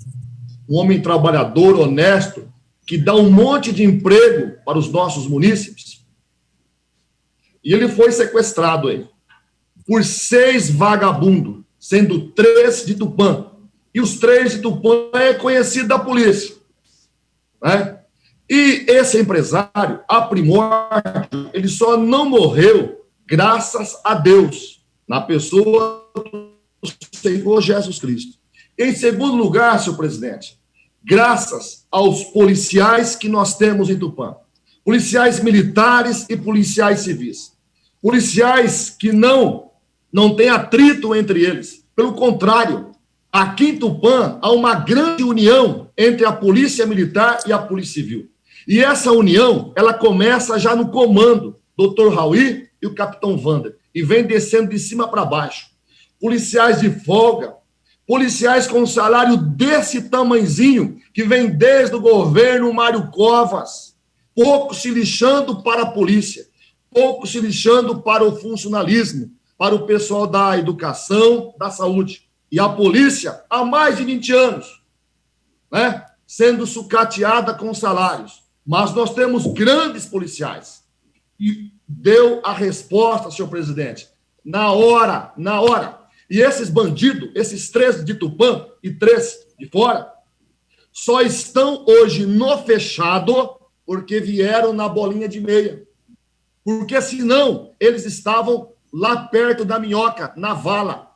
um homem trabalhador, honesto, que dá um monte de emprego para os nossos munícipes, e ele foi sequestrado aí por 6 vagabundos, sendo 3 de Tupã, e os 3 de Tupã é conhecido da polícia, né? E esse empresário, a primórdio, ele só não morreu graças a Deus, na pessoa do Senhor Jesus Cristo. Em segundo lugar, senhor presidente, graças aos policiais que nós temos em Tupã, policiais militares e policiais civis, policiais que não têm atrito entre eles, pelo contrário, aqui em Tupã há uma grande união entre a polícia militar e a polícia civil. E essa união, ela começa já no comando, doutor Raul e o capitão Wander, e vem descendo de cima para baixo. Policiais de folga, policiais com salário desse tamanzinho, que vem desde o governo Mário Covas, pouco se lixando para a polícia, pouco se lixando para o funcionalismo, para o pessoal da educação, da saúde. E a polícia, há mais de 20 anos, né, sendo sucateada com salários. Mas nós temos grandes policiais. E deu a resposta, senhor presidente, na hora. E esses bandidos, esses 3 de Tupã e 3 de fora, só estão hoje no fechado porque vieram na bolinha de meia. Porque senão eles estavam lá perto da minhoca, na vala.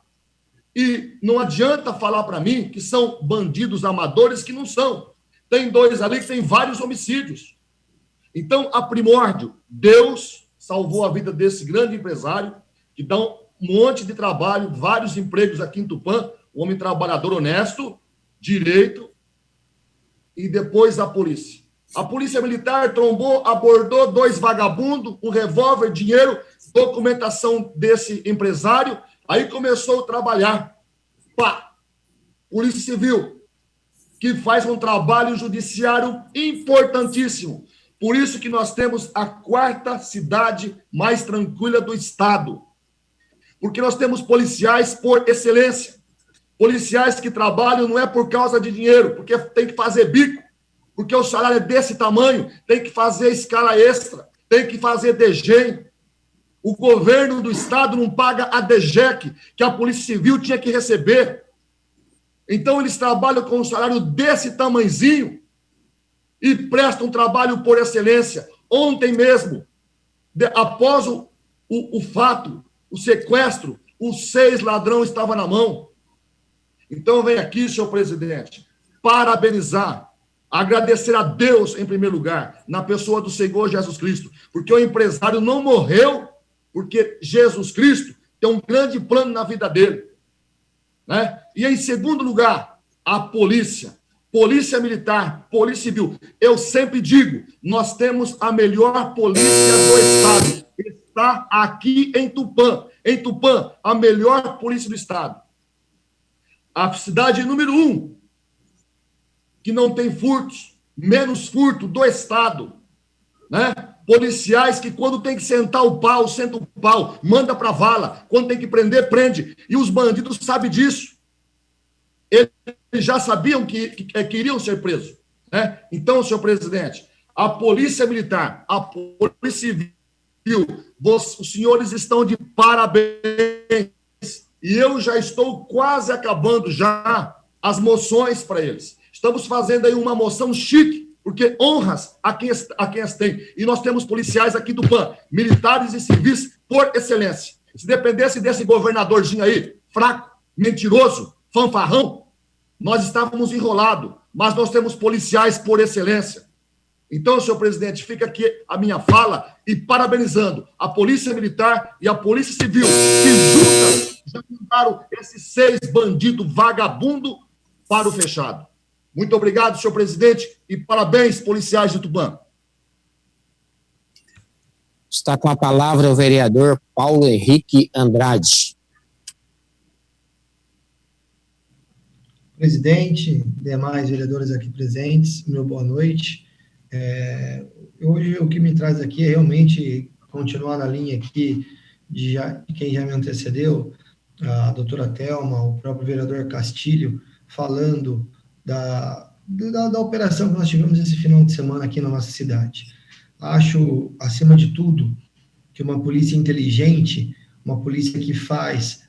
E não adianta falar para mim que são bandidos amadores, que não são. Tem 2 ali que tem vários homicídios. Então, a primórdio, Deus salvou a vida desse grande empresário, que dá um monte de trabalho, vários empregos aqui em Tupã, um homem trabalhador honesto, direito, e depois a polícia. A polícia militar trombou, abordou 2 vagabundos, um revólver, dinheiro, documentação desse empresário, aí começou a trabalhar. Pá! Polícia Civil, que faz um trabalho judiciário importantíssimo. Por isso que nós temos a 4ª cidade mais tranquila do estado. Porque nós temos policiais por excelência. Policiais que trabalham não é por causa de dinheiro, porque tem que fazer bico, porque o salário é desse tamanho, tem que fazer escala extra, tem que fazer DG. O governo do estado não paga a DGEC, que a Polícia Civil tinha que receber. Então, eles trabalham com um salário desse tamanzinho e prestam um trabalho por excelência. Ontem mesmo, após o fato, o sequestro, os 6 ladrões estavam na mão. Então, eu venho aqui, senhor presidente, parabenizar, agradecer a Deus, em primeiro lugar, na pessoa do Senhor Jesus Cristo, porque o empresário não morreu, porque Jesus Cristo tem um grande plano na vida dele. Né? E, em segundo lugar, a polícia militar, polícia civil. Eu sempre digo, nós temos a melhor polícia do estado. Está aqui em Tupã. Em Tupã, a melhor polícia do estado. A cidade número 1, que não tem furtos, menos furto do estado. Né? Policiais que, quando tem que sentar o pau, senta o pau, manda para vala. Quando tem que prender, prende. E os bandidos sabem disso. Eles já sabiam que iriam ser presos. Né? Então, senhor presidente, a polícia militar, a polícia civil, os senhores estão de parabéns. E eu já estou quase acabando já as moções para eles. Estamos fazendo aí uma moção chique, porque honras a quem as tem. E nós temos policiais aqui do PAN, militares e civis por excelência. Se dependesse desse governadorzinho aí, fraco, mentiroso, fanfarrão, nós estávamos enrolados. Mas nós temos policiais por excelência. Então, senhor presidente, fica aqui a minha fala e parabenizando a Polícia Militar e a Polícia Civil, que juntas já mandaram esses 6 bandidos vagabundos para o fechado. Muito obrigado, senhor presidente, e parabéns, policiais de Tupã. Está com a palavra o vereador Paulo Henrique Andrade. Presidente, demais vereadores aqui presentes, meu boa noite. Hoje o que me traz aqui é realmente continuar na linha aqui de quem já me antecedeu, a doutora Thelma, o próprio vereador Castilho, falando da operação que nós tivemos esse final de semana aqui na nossa cidade. Acho, acima de tudo, que uma polícia inteligente, uma polícia que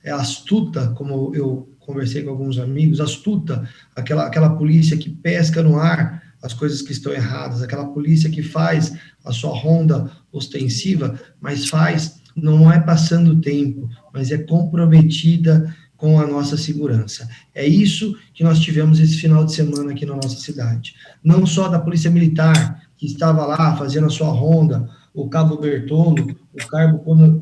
é astuta, como eu conversei com alguns amigos, astuta, aquela polícia que pesca no ar as coisas que estão erradas, aquela polícia que faz a sua ronda ostensiva, mas não é passando tempo, mas é comprometida com a nossa segurança. É isso que nós tivemos esse final de semana aqui na nossa cidade. Não só da Polícia Militar, que estava lá fazendo a sua ronda, o Cabo Bertolo, o Cabo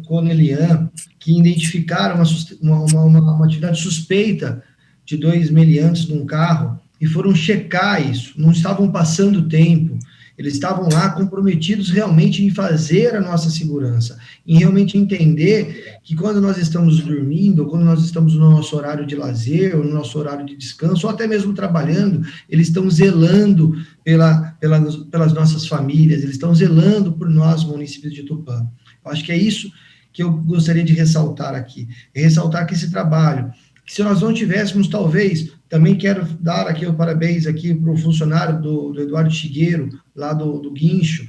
Conelian, que identificaram uma atividade suspeita de 2 meliantes num carro e foram checar isso, não estavam passando tempo, eles estavam lá comprometidos realmente em fazer a nossa segurança, em realmente entender que quando nós estamos dormindo, ou quando nós estamos no nosso horário de lazer, ou no nosso horário de descanso, ou até mesmo trabalhando, eles estão zelando pelas nossas famílias, eles estão zelando por nós, municípios de Tupã. Eu acho que é isso que eu gostaria de ressaltar aqui, ressaltar que esse trabalho, que se nós não tivéssemos, talvez, também quero dar aqui o parabéns aqui para o funcionário do Eduardo Chigueiro, lá do Guincho,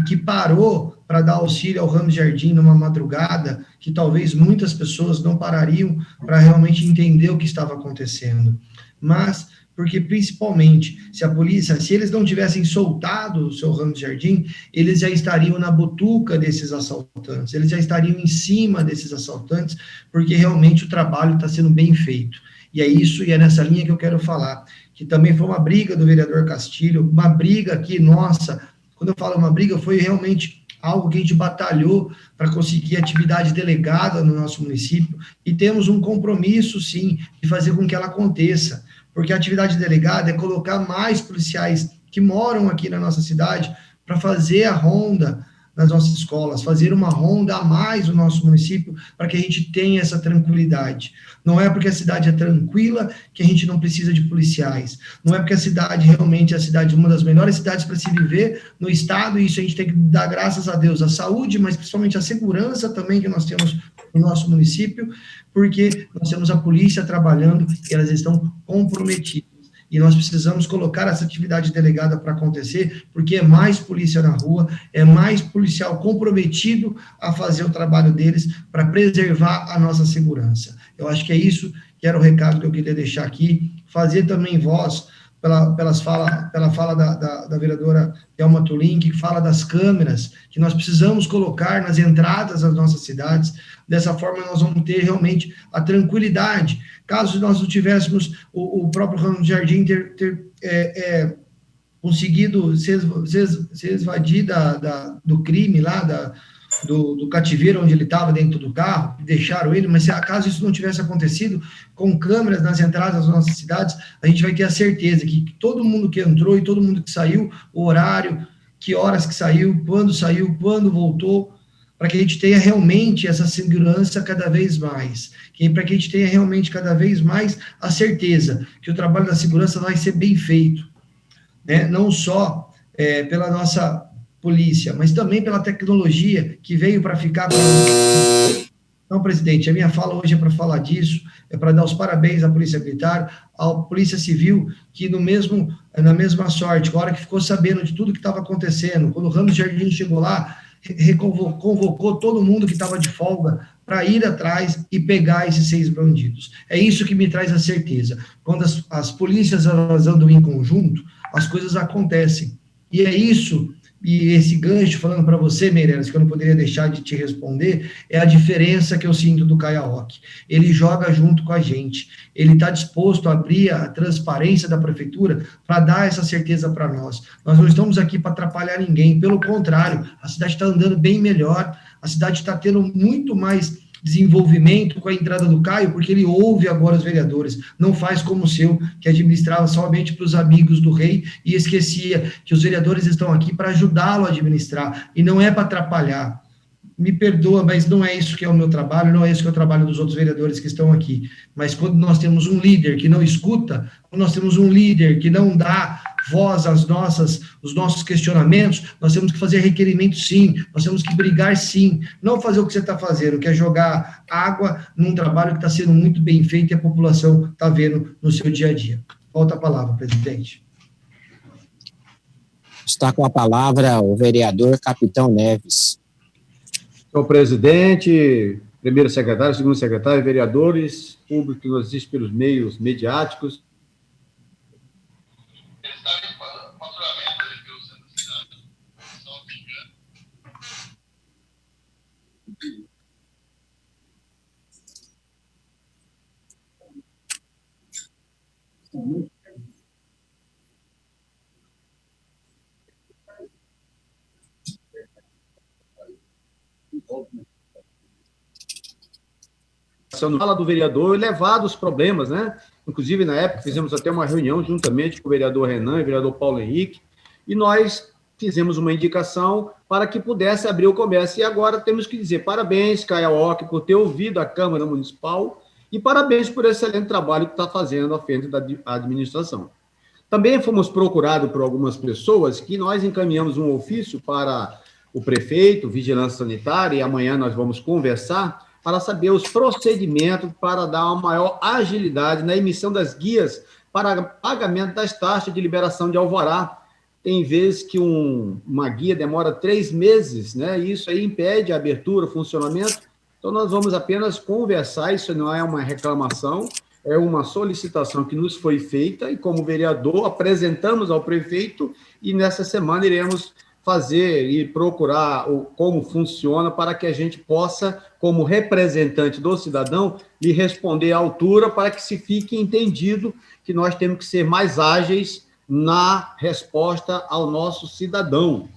que parou para dar auxílio ao Ramos Jardim numa madrugada, que talvez muitas pessoas não parariam para realmente entender o que estava acontecendo. Mas, porque principalmente, se eles não tivessem soltado o seu Ramos Jardim, eles já estariam na butuca desses assaltantes, eles já estariam em cima desses assaltantes, porque realmente o trabalho está sendo bem feito. E é isso, e é nessa linha que eu quero falar, que também foi uma briga do vereador Castilho, uma briga que, nossa, quando eu falo uma briga, foi realmente algo que a gente batalhou para conseguir atividade delegada no nosso município, e temos um compromisso, sim, de fazer com que ela aconteça, porque a atividade delegada é colocar mais policiais que moram aqui na nossa cidade para fazer a ronda nas nossas escolas, fazer uma ronda a mais no nosso município, para que a gente tenha essa tranquilidade. Não é porque a cidade é tranquila que a gente não precisa de policiais. Não é porque a cidade realmente é a cidade, uma das melhores cidades para se viver no estado, e isso a gente tem que dar graças a Deus à saúde, mas principalmente à segurança também que nós temos no nosso município, porque nós temos a polícia trabalhando e elas estão comprometidas. E nós precisamos colocar essa atividade delegada para acontecer, porque é mais polícia na rua, é mais policial comprometido a fazer o trabalho deles para preservar a nossa segurança. Eu acho que é isso que era o recado que eu queria deixar aqui, fazer também voz pela fala da vereadora Thelma Tulin, que fala das câmeras, que nós precisamos colocar nas entradas das nossas cidades. Dessa forma nós vamos ter realmente a tranquilidade. Caso nós não tivéssemos o próprio Ramos Jardim ter conseguido se esvadir do crime lá, do cativeiro onde ele estava dentro do carro, deixaram ele, mas se acaso isso não tivesse acontecido, com câmeras nas entradas das nossas cidades, a gente vai ter a certeza que todo mundo que entrou e todo mundo que saiu, o horário, que horas que saiu, quando voltou, para que a gente tenha realmente essa segurança cada vez mais, para que a gente tenha realmente cada vez mais a certeza que o trabalho da segurança vai ser bem feito, né? Não só pela nossa polícia, mas também pela tecnologia que veio para ficar. Então, presidente, a minha fala hoje é para falar disso, é para dar os parabéns à Polícia Militar, à Polícia Civil, que na mesma sorte, a hora que ficou sabendo de tudo que estava acontecendo, quando o Ramos Jardim chegou lá, convocou todo mundo que estava de folga para ir atrás e pegar esses 6 bandidos. É isso que me traz a certeza. Quando as polícias elas andam em conjunto, as coisas acontecem. E é isso, e esse gancho, falando para você, Meirelles, que eu não poderia deixar de te responder, é a diferença que eu sinto do Caia Roque. Ele joga junto com a gente, ele está disposto a abrir a transparência da prefeitura para dar essa certeza para nós. Nós não estamos aqui para atrapalhar ninguém, pelo contrário, a cidade está andando bem melhor, a cidade está tendo muito mais desenvolvimento com a entrada do Caio, porque ele ouve agora os vereadores, não faz como o seu, que administrava somente para os amigos do rei e esquecia que os vereadores estão aqui para ajudá-lo a administrar, e não é para atrapalhar. Me perdoa, mas não é isso que é o meu trabalho, não é isso que é o trabalho dos outros vereadores que estão aqui. Mas quando nós temos um líder que não escuta, quando nós temos um líder que não dá voz aos nossos questionamentos, nós temos que fazer requerimento sim, nós temos que brigar sim, não fazer o que você está fazendo, que é jogar água num trabalho que está sendo muito bem feito e a população está vendo no seu dia a dia. Volta a palavra, presidente. Está com a palavra o vereador Capitão Neves. Senhor presidente, primeiro secretário, segundo secretário, vereadores, público que nos assiste pelos meios mediáticos. Fala do vereador e levado os problemas, né? Inclusive, na época, fizemos até uma reunião juntamente com o vereador Renan e o vereador Paulo Henrique, e nós fizemos uma indicação para que pudesse abrir o comércio. E agora temos que dizer parabéns, Caia Roque, por ter ouvido a Câmara Municipal, e parabéns por esse excelente trabalho que está fazendo à frente da administração. Também fomos procurados por algumas pessoas que nós encaminhamos um ofício para o prefeito, Vigilância Sanitária, e amanhã nós vamos conversar para saber os procedimentos para dar uma maior agilidade na emissão das guias para pagamento das taxas de liberação de alvará tem vezes que uma guia demora 3 meses, né? E isso aí impede a abertura, o funcionamento. Então, nós vamos apenas conversar, isso não é uma reclamação, é uma solicitação que nos foi feita, e como vereador, apresentamos ao prefeito, e nessa semana iremos fazer e procurar como funciona para que a gente possa, como representante do cidadão, lhe responder à altura para que se fique entendido que nós temos que ser mais ágeis na resposta ao nosso cidadão.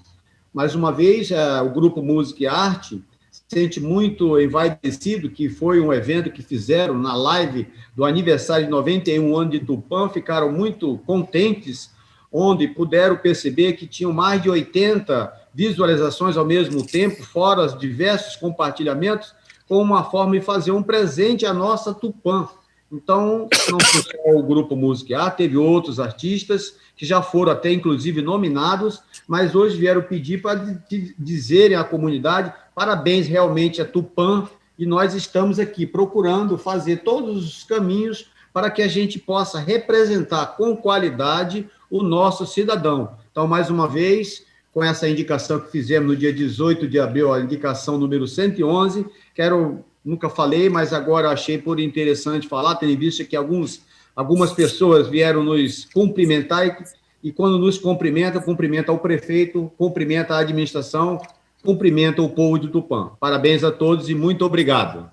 Mais uma vez, o Grupo Música e Arte sente muito envaidecido, que foi um evento que fizeram na live do aniversário de 91 anos de Tupã, ficaram muito contentes, onde puderam perceber que tinham mais de 80 visualizações ao mesmo tempo, fora os diversos compartilhamentos, como uma forma de fazer um presente à nossa Tupã. Então, não foi só o Grupo Música e Arte, teve outros artistas que já foram até, inclusive, nominados, mas hoje vieram pedir para dizerem à comunidade parabéns realmente a Tupã, e nós estamos aqui procurando fazer todos os caminhos para que a gente possa representar com qualidade o nosso cidadão. Então, mais uma vez, com essa indicação que fizemos no dia 18 de abril, a indicação número 111, nunca falei, mas agora achei por interessante falar, tendo visto que algumas pessoas vieram nos cumprimentar, e quando nos cumprimenta o prefeito, cumprimenta a administração, cumprimenta o povo de Tupã. Parabéns a todos e muito obrigado.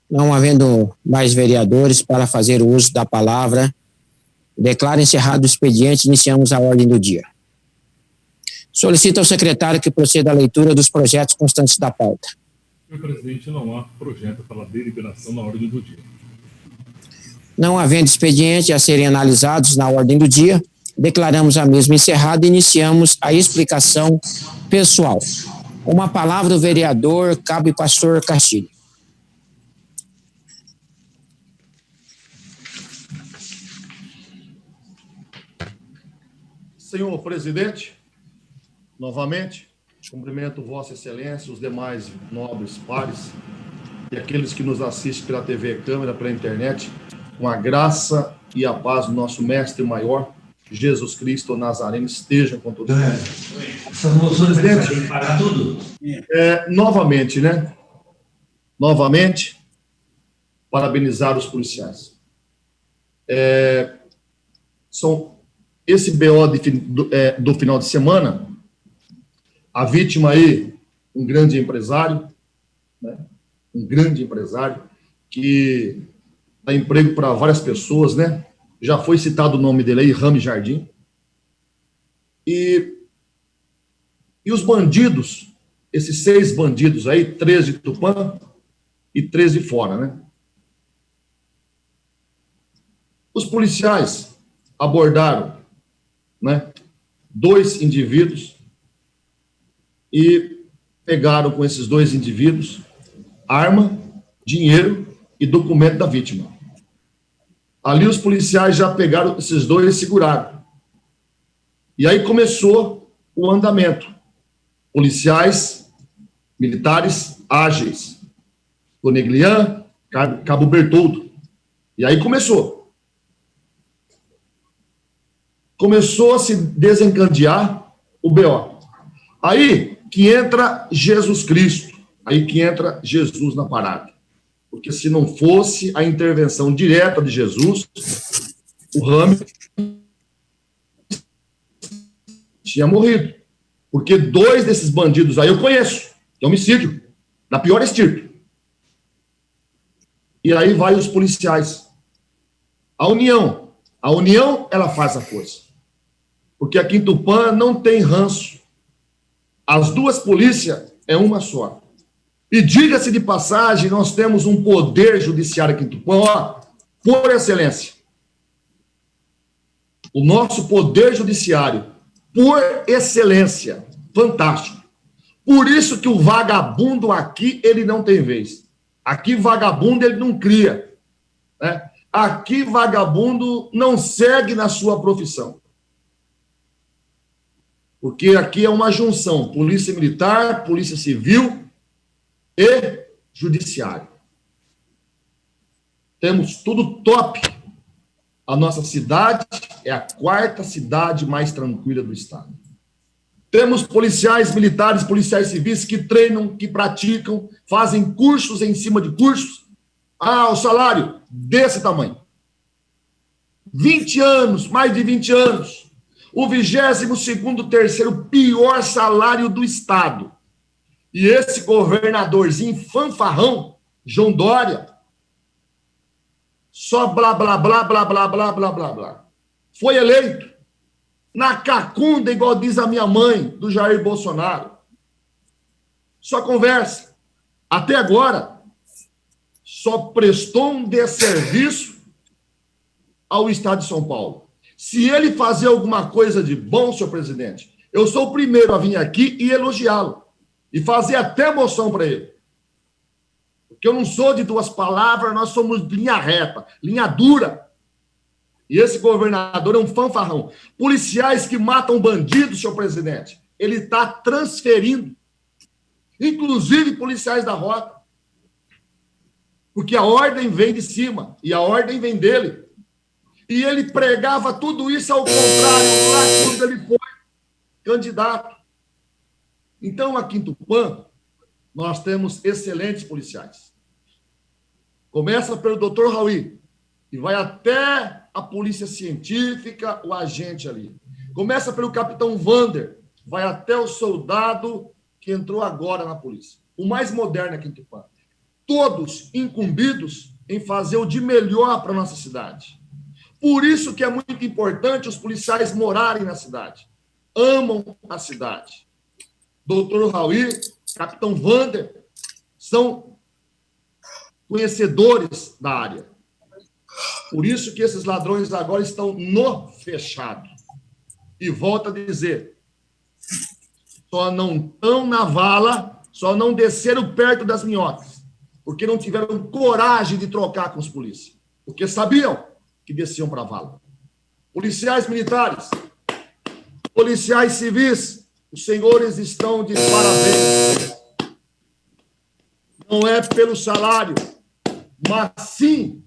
Não havendo mais vereadores para fazer o uso da palavra, declaro encerrado o expediente e iniciamos a ordem do dia. Solicito ao secretário que proceda à leitura dos projetos constantes da pauta. Senhor presidente, não há projeto para deliberação na ordem do dia. Não havendo expediente a serem analisados na ordem do dia, declaramos a mesma encerrada e iniciamos a explicação pessoal. Com a palavra o vereador Cabo Pastor Castilho. Senhor presidente, novamente, cumprimento Vossa Excelência, os demais nobres pares e aqueles que nos assistem pela TV Câmara, pela internet, com a graça e a paz do nosso Mestre Maior, Jesus Cristo Nazareno, estejam com todos nós. Essa moção tem que pagar tudo? Novamente, né? Novamente, parabenizar os policiais. Esse BO do final de semana, a vítima aí, um grande empresário, né? Um grande empresário que dá emprego para várias pessoas, né? Já foi citado o nome dele aí, Rami Jardim. E os bandidos, esses 6 bandidos aí, 3 de Tupã e 3 de fora, né? Os policiais abordaram, né, 2 indivíduos e pegaram com esses 2 indivíduos arma, dinheiro e documento da vítima. Ali os policiais já pegaram esses 2 e seguraram. E aí começou o andamento. Policiais, militares ágeis. Coneglian, Cabo Bertoldo. E aí começou. Começou a se desencadear o BO. Aí que entra Jesus Cristo. Aí que entra Jesus na parada. Porque se não fosse a intervenção direta de Jesus, o Rami tinha morrido. Porque 2 desses bandidos aí eu conheço, de homicídio, da pior estirpe. E aí vai os policiais. A união, ela faz a coisa. Porque aqui em Tupã não tem ranço. As 2 polícias é uma só. E diga-se de passagem, nós temos um poder judiciário aqui em Tupã, ó, por excelência. O nosso poder judiciário, por excelência, fantástico. Por isso que o vagabundo aqui, ele não tem vez. Aqui vagabundo ele não cria, né? Aqui vagabundo não segue na sua profissão. Porque aqui é uma junção, polícia militar, polícia civil e judiciário. temos tudo top. A nossa cidade é a 4ª cidade mais tranquila do estado. Temos policiais militares, policiais civis que treinam, que praticam, fazem cursos em cima de cursos. O salário desse tamanho. 20 anos, mais de 20 anos. O 22º pior salário do estado. E esse governadorzinho fanfarrão, João Dória, só blá, blá, blá, blá, blá, blá, blá, blá, blá. Foi eleito na cacunda, igual diz a minha mãe, do Jair Bolsonaro. Só conversa. Até agora, só prestou um desserviço ao estado de São Paulo. Se ele fazer alguma coisa de bom, senhor presidente, eu sou o primeiro a vir aqui e elogiá-lo. E fazer até moção para ele. Porque eu não sou de duas palavras, nós somos linha reta, linha dura. E esse governador é um fanfarrão. Policiais que matam bandidos, senhor presidente, ele está transferindo. Inclusive policiais da rota. Porque a ordem vem de cima, e a ordem vem dele. E ele pregava tudo isso ao contrário, lá quando ele foi candidato. Então, aqui em Tupã, nós temos excelentes policiais. Começa pelo doutor Raul, e vai até a polícia científica, o agente ali. Começa pelo capitão Vander, vai até o soldado que entrou agora na polícia. O mais moderno aqui em Tupã. Todos incumbidos em fazer o de melhor para a nossa cidade. Por isso que é muito importante os policiais morarem na cidade. Amam a cidade. Doutor Raul, capitão Vander, são conhecedores da área. Por isso que esses ladrões agora estão no fechado. E volto a dizer, só não estão na vala, só não desceram perto das minhocas, porque não tiveram coragem de trocar com os polícias, porque sabiam que desciam para a vala. Policiais militares, policiais civis, os senhores estão de parabéns. Não é pelo salário, mas sim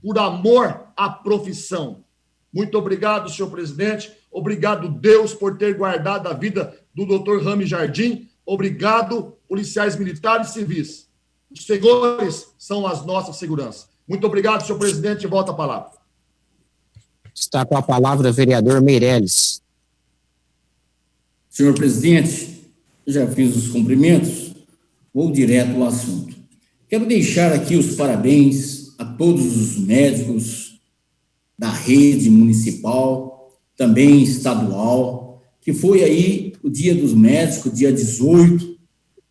por amor à profissão. Muito obrigado, senhor presidente. Obrigado, Deus, por ter guardado a vida do doutor Rami Jardim. Obrigado, policiais militares e civis. Os senhores são as nossas seguranças. Muito obrigado, senhor presidente. Volta a palavra. Está com a palavra o vereador Meirelles. Senhor presidente, já fiz os cumprimentos, vou direto ao assunto. Quero deixar aqui os parabéns a todos os médicos da rede municipal, também estadual, que foi aí o Dia dos Médicos, dia 18,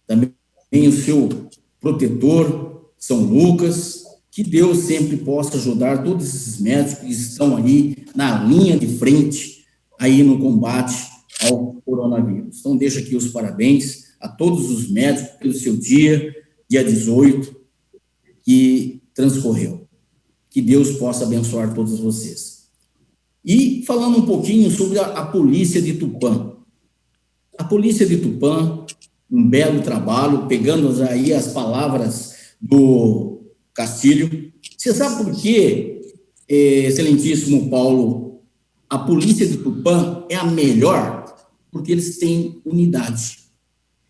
também o seu protetor, São Lucas, que Deus sempre possa ajudar todos esses médicos que estão aí na linha de frente, aí no combate ao coronavírus. Então, deixo aqui os parabéns a todos os médicos pelo seu dia 18, que transcorreu. Que Deus possa abençoar todos vocês. E falando um pouquinho sobre a polícia de Tupã. A polícia de Tupã, um belo trabalho, pegando aí as palavras do Castilho. Você sabe por quê, excelentíssimo Paulo, a polícia de Tupã é a melhor? Porque eles têm unidade.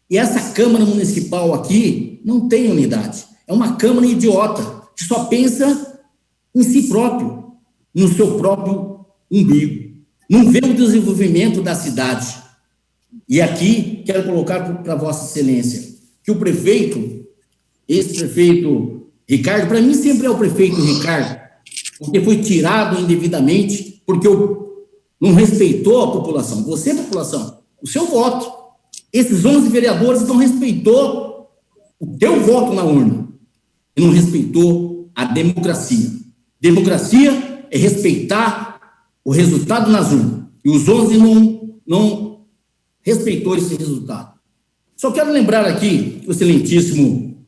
E essa Câmara Municipal aqui não tem unidade. É uma Câmara idiota, que só pensa em si próprio, no seu próprio umbigo. Não vê o desenvolvimento da cidade. E aqui, quero colocar para Vossa Excelência, que o prefeito, esse prefeito Ricardo, para mim sempre é o prefeito Ricardo, porque foi tirado indevidamente, porque não respeitou a população. Você, população, o seu voto. Esses 11 vereadores não respeitou o teu voto na urna. E não respeitou a democracia. Democracia é respeitar o resultado nas urnas. E os 11 não respeitou esse resultado. Só quero lembrar aqui, o excelentíssimo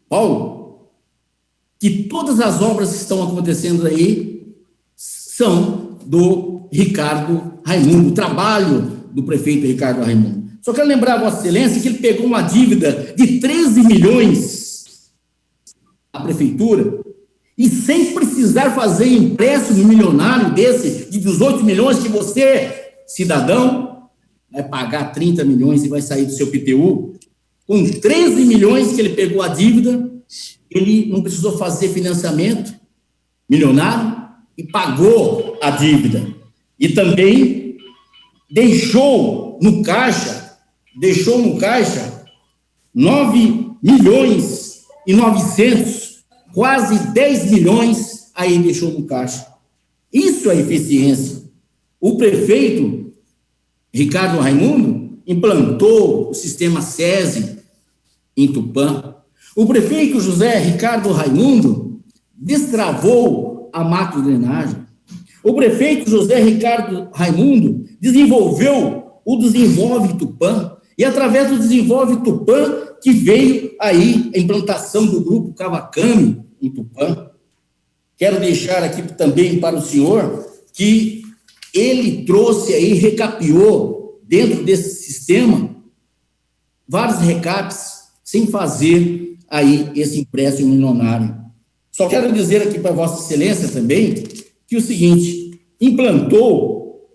Paulo, que todas as obras que estão acontecendo aí são do Ricardo Raimundo, o trabalho do prefeito Ricardo Raimundo. Só quero lembrar a Vossa Excelência que ele pegou uma dívida de 13 milhões à prefeitura e sem precisar fazer empréstimo milionário desse, de 18 milhões, que você, cidadão, vai pagar 30 milhões e vai sair do seu PTU. Com 13 milhões que ele pegou a dívida, ele não precisou fazer financiamento milionário e pagou a dívida. E também deixou no caixa 9 milhões e 900, quase 10 milhões, aí deixou no caixa. Isso é eficiência. O prefeito Ricardo Raimundo implantou o sistema SESI em Tupã. O prefeito José Ricardo Raimundo destravou a macrodrenagem. O prefeito José Ricardo Raimundo desenvolveu o Desenvolve Tupã, e através do Desenvolve Tupã que veio aí a implantação do Grupo Kawakami em Tupã. Quero deixar aqui também para o senhor que ele trouxe aí, recapeou dentro desse sistema vários recapes sem fazer aí esse empréstimo milionário. Só quero dizer aqui para Vossa Excelência também que o seguinte: implantou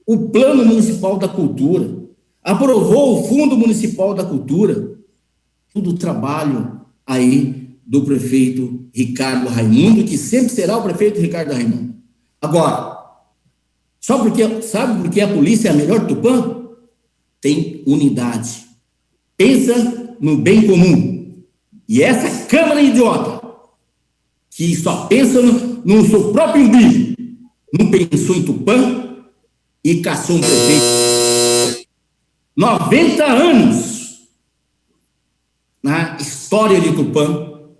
o Plano Municipal da Cultura, aprovou o Fundo Municipal da Cultura, tudo trabalho aí do prefeito Ricardo Raimundo, que sempre será o prefeito Ricardo Raimundo. Agora, sabe por que a polícia é a melhor de Tupã? Tem unidade. Pensa no bem comum. E essa Câmara idiota, que só pensa no seu próprio umbigo, não pensou em Tupã e caçou um prefeito. 90 anos na história de Tupã,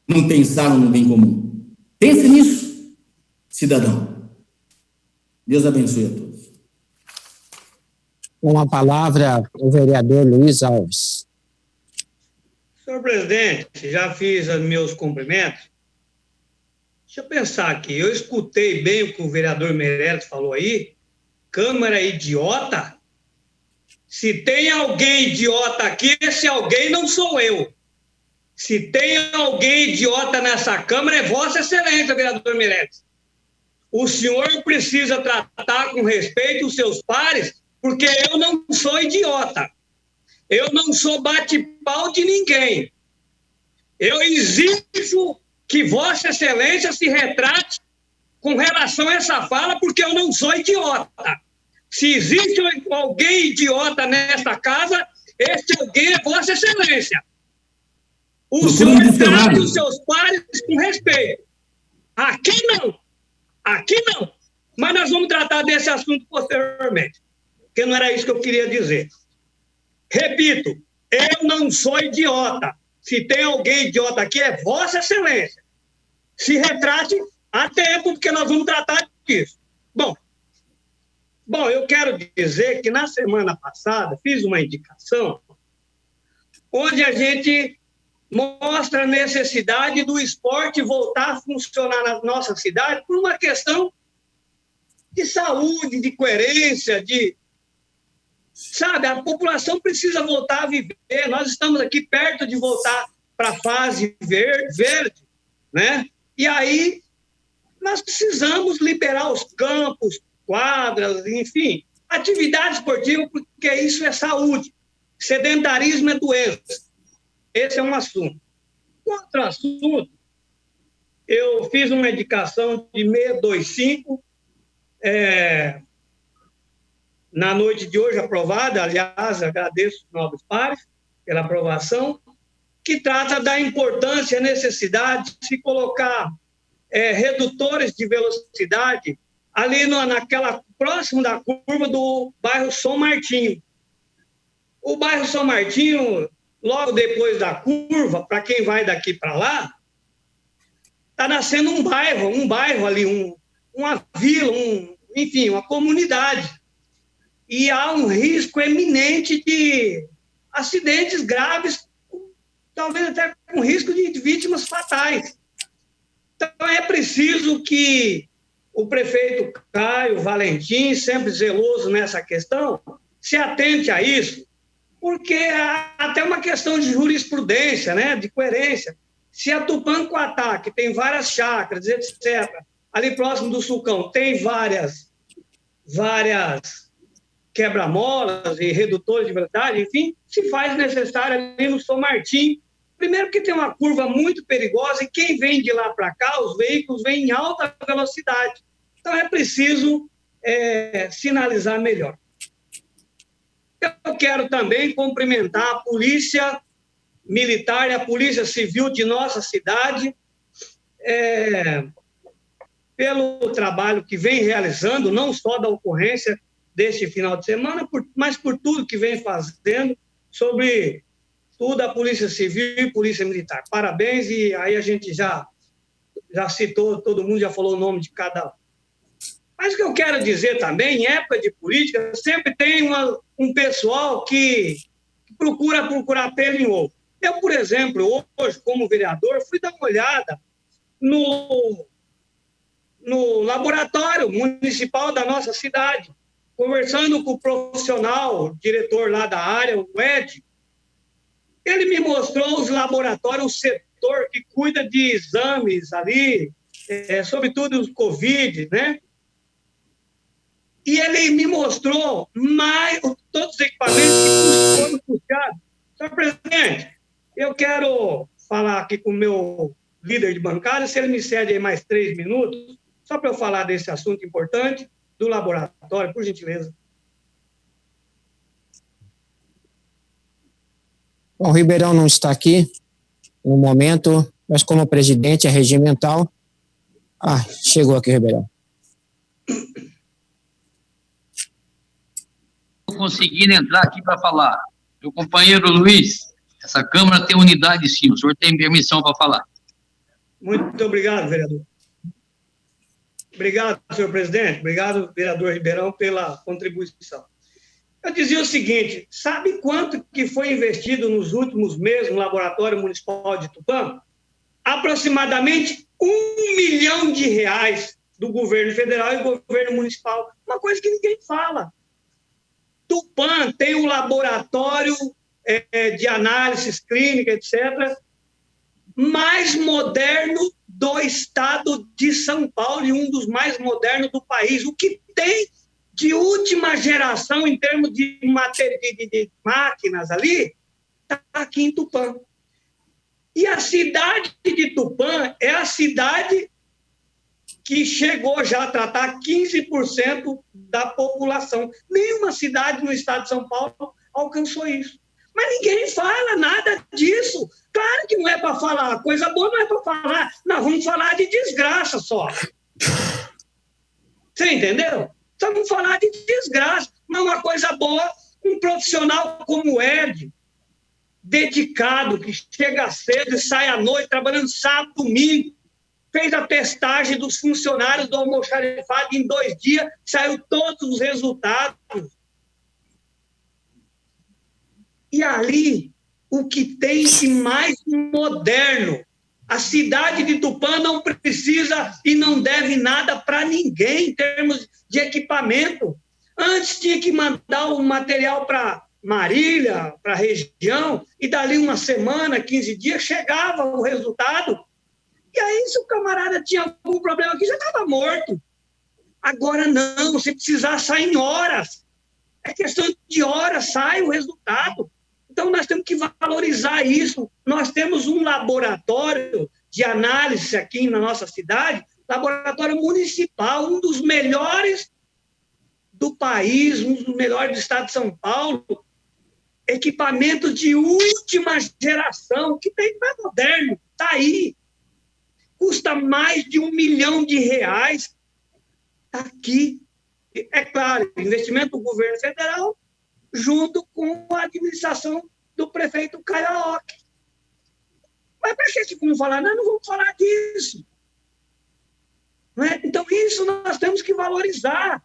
não pensaram no bem comum. Pense nisso, cidadão. Deus abençoe a todos. Com a palavra, o vereador Luiz Alves. Senhor presidente, já fiz os meus cumprimentos. Deixa eu pensar aqui. Eu escutei bem o que o vereador Meirelles falou aí. Câmara idiota? Se tem alguém idiota aqui, esse alguém não sou eu. Se tem alguém idiota nessa Câmara, é Vossa Excelência, vereador Meirelles. O senhor precisa tratar com respeito os seus pares, porque eu não sou idiota. Eu não sou bate-pau de ninguém. Eu exijo que Vossa Excelência se retrate com relação a essa fala, porque eu não sou idiota. Se existe alguém idiota nesta casa, este alguém é Vossa Excelência. O senhor trata os seus pares com respeito. Aqui não. Aqui não. Mas nós vamos tratar desse assunto posteriormente, porque não era isso que eu queria dizer. Repito, eu não sou idiota. Se tem alguém idiota aqui, é Vossa Excelência. Se retrate a tempo, porque nós vamos tratar disso. Bom, eu quero dizer que na semana passada fiz uma indicação onde a gente mostra a necessidade do esporte voltar a funcionar na nossa cidade por uma questão de saúde, de coerência, sabe, a população precisa voltar a viver. Nós estamos aqui perto de voltar para a fase verde, né? E aí nós precisamos liberar os campos, quadras, enfim, atividade esportiva, porque isso é saúde. Sedentarismo é doença. Esse é um assunto. Outro assunto, eu fiz uma indicação de 625, na noite de hoje aprovada, aliás, agradeço os nobres pares pela aprovação, que trata da importância e necessidade de se colocar redutores de velocidade ali naquela próximo da curva do bairro São Martinho. O bairro São Martinho, logo depois da curva, para quem vai daqui para lá, está nascendo um bairro ali, uma vila, enfim, uma comunidade. E há um risco eminente de acidentes graves, talvez até com risco de vítimas fatais. Então, é preciso que o prefeito Caio Valentim, sempre zeloso nessa questão, se atente a isso, porque há até uma questão de jurisprudência, né, de coerência. Se a Tupã-Quatá, que tem várias chácaras, etc., ali próximo do Sulcão, tem várias quebra-molas e redutores de velocidade, enfim, se faz necessário ali no São Martim. Primeiro que tem uma curva muito perigosa e quem vem de lá para cá, os veículos vêm em alta velocidade. Então é preciso sinalizar melhor. Eu quero também cumprimentar a Polícia Militar e a Polícia Civil de nossa cidade pelo trabalho que vem realizando, não só da ocorrência deste final de semana, mas por tudo que vem fazendo, sobre tudo a Polícia Civil e Polícia Militar. Parabéns, e aí a gente já citou, todo mundo já falou o nome de cada um. Mas o que eu quero dizer também, em época de política, sempre tem um pessoal que procura pelo em ovo. Eu, por exemplo, hoje, como vereador, fui dar uma olhada no laboratório municipal da nossa cidade, conversando com o profissional, o diretor lá da área, o Ed. Ele me mostrou os laboratórios, o setor que cuida de exames ali, sobretudo os Covid, né? E ele me mostrou todos os equipamentos que foram puxados. Senhor presidente, eu quero falar aqui com o meu líder de bancada, se ele me cede aí mais 3 minutos, só para eu falar desse assunto importante do laboratório, por gentileza. Bom, o Ribeirão não está aqui no momento, mas como presidente é regimental. Chegou aqui, Ribeirão. Conseguindo entrar aqui para falar. Meu companheiro Luiz, essa Câmara tem unidade sim, o senhor tem permissão para falar. Muito obrigado, vereador. Obrigado, senhor presidente. Obrigado, vereador Ribeirão, pela contribuição. Eu dizia o seguinte, sabe quanto que foi investido nos últimos meses no Laboratório Municipal de Tupã? Aproximadamente R$1 milhão do governo federal e do governo municipal. Uma coisa que ninguém fala. Tupã tem um laboratório de análises clínicas, etc., mais moderno do estado de São Paulo e um dos mais modernos do país. O que tem de última geração em termos de máquinas ali, está aqui em Tupã. E a cidade de Tupã é a cidade que chegou já a tratar 15% da população. Nenhuma cidade no estado de São Paulo alcançou isso. Mas ninguém fala nada disso. Claro que não é para falar. Coisa boa não é para falar. Nós vamos falar de desgraça só. Você entendeu? Só vamos falar de desgraça. Mas uma coisa boa, um profissional como o Ed, dedicado, que chega cedo e sai à noite, trabalhando sábado, domingo, fez a testagem dos funcionários do almoxarifado em 2 dias, saiu todos os resultados. E ali, o que tem de mais moderno, a cidade de Tupã não precisa e não deve nada para ninguém em termos de equipamento. Antes tinha que mandar o material para Marília, para a região, e dali uma semana, 15 dias, chegava o resultado. E aí, se o camarada tinha algum problema aqui, já estava morto. Agora não, se precisar, sai em horas. É questão de horas, sai o resultado. Então, nós temos que valorizar isso. Nós temos um laboratório de análise aqui na nossa cidade, laboratório municipal, um dos melhores do país, um dos melhores do estado de São Paulo, equipamento de última geração, que tem mais moderno, está aí. Custa mais de R$1 milhão, está aqui. É claro, investimento do governo federal, junto com a administração do prefeito Caioque. Mas para que vamos falar? Nós não vamos falar disso. Não é? Então, isso nós temos que valorizar.